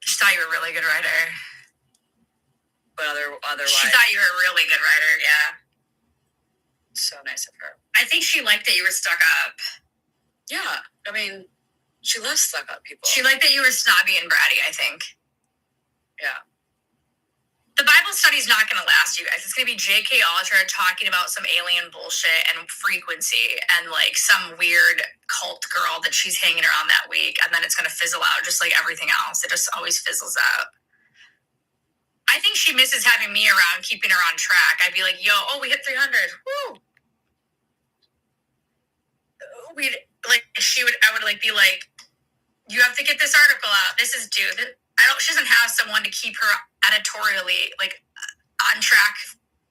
She thought you were a really good writer. But otherwise... She thought you were a really good writer, yeah. So nice of her. I think she liked that you were stuck up. Yeah, I mean, she loves stuck up people. She liked that you were snobby and bratty, I think. Yeah. The Bible study's not going to last, you guys. It's going to be J.K. Ultra talking about some alien bullshit and frequency and, like, some weird cult girl that she's hanging around that week, and then it's going to fizzle out just like everything else. It just always fizzles out. I think she misses having me around, keeping her on track. I'd be like, yo, we hit 300. Woo! I would be like, you have to get this article out. This is due. She doesn't have someone to keep her editorially, like, on track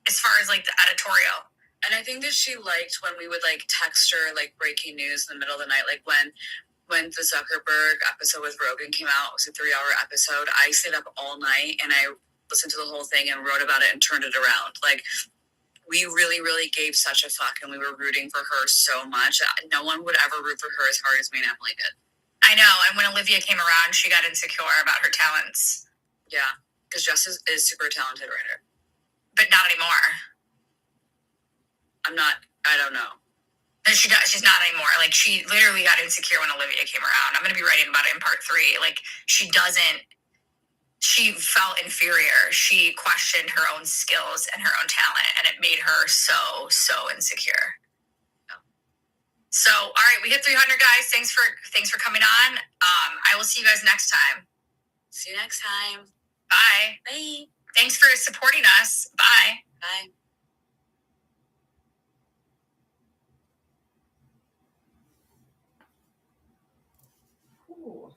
as far as, like, the editorial. And I think that she liked when we would, like, text her, like, breaking news in the middle of the night. Like, when the Zuckerberg episode with Rogan came out, it was a 3-hour episode. I stayed up all night, and I listened to the whole thing and wrote about it and turned it around. Like, we really, really gave such a fuck, and we were rooting for her so much. No one would ever root for her as hard as me and Emily did. I know, and when Olivia came around, she got insecure about her talents. Yeah, because Jess is a super talented writer. But not anymore. I don't know. She's not anymore. Like, she literally got insecure when Olivia came around. I'm going to be writing about it in part 3. Like, she felt inferior. She questioned her own skills and her own talent, and it made her so, so insecure. So, all right, we hit 300, guys. Thanks for coming on. I will see you guys next time. See you next time. Bye. Bye. Thanks for supporting us. Bye. Bye. Ooh.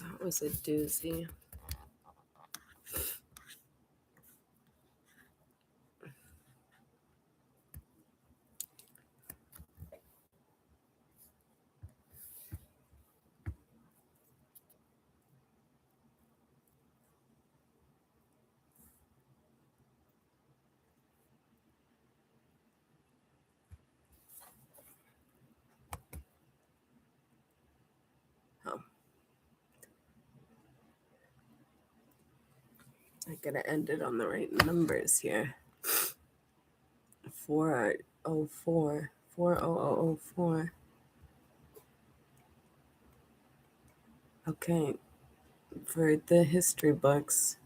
That was a doozy. I gotta end it on the right numbers here. 404. 40004. Okay. For the history books,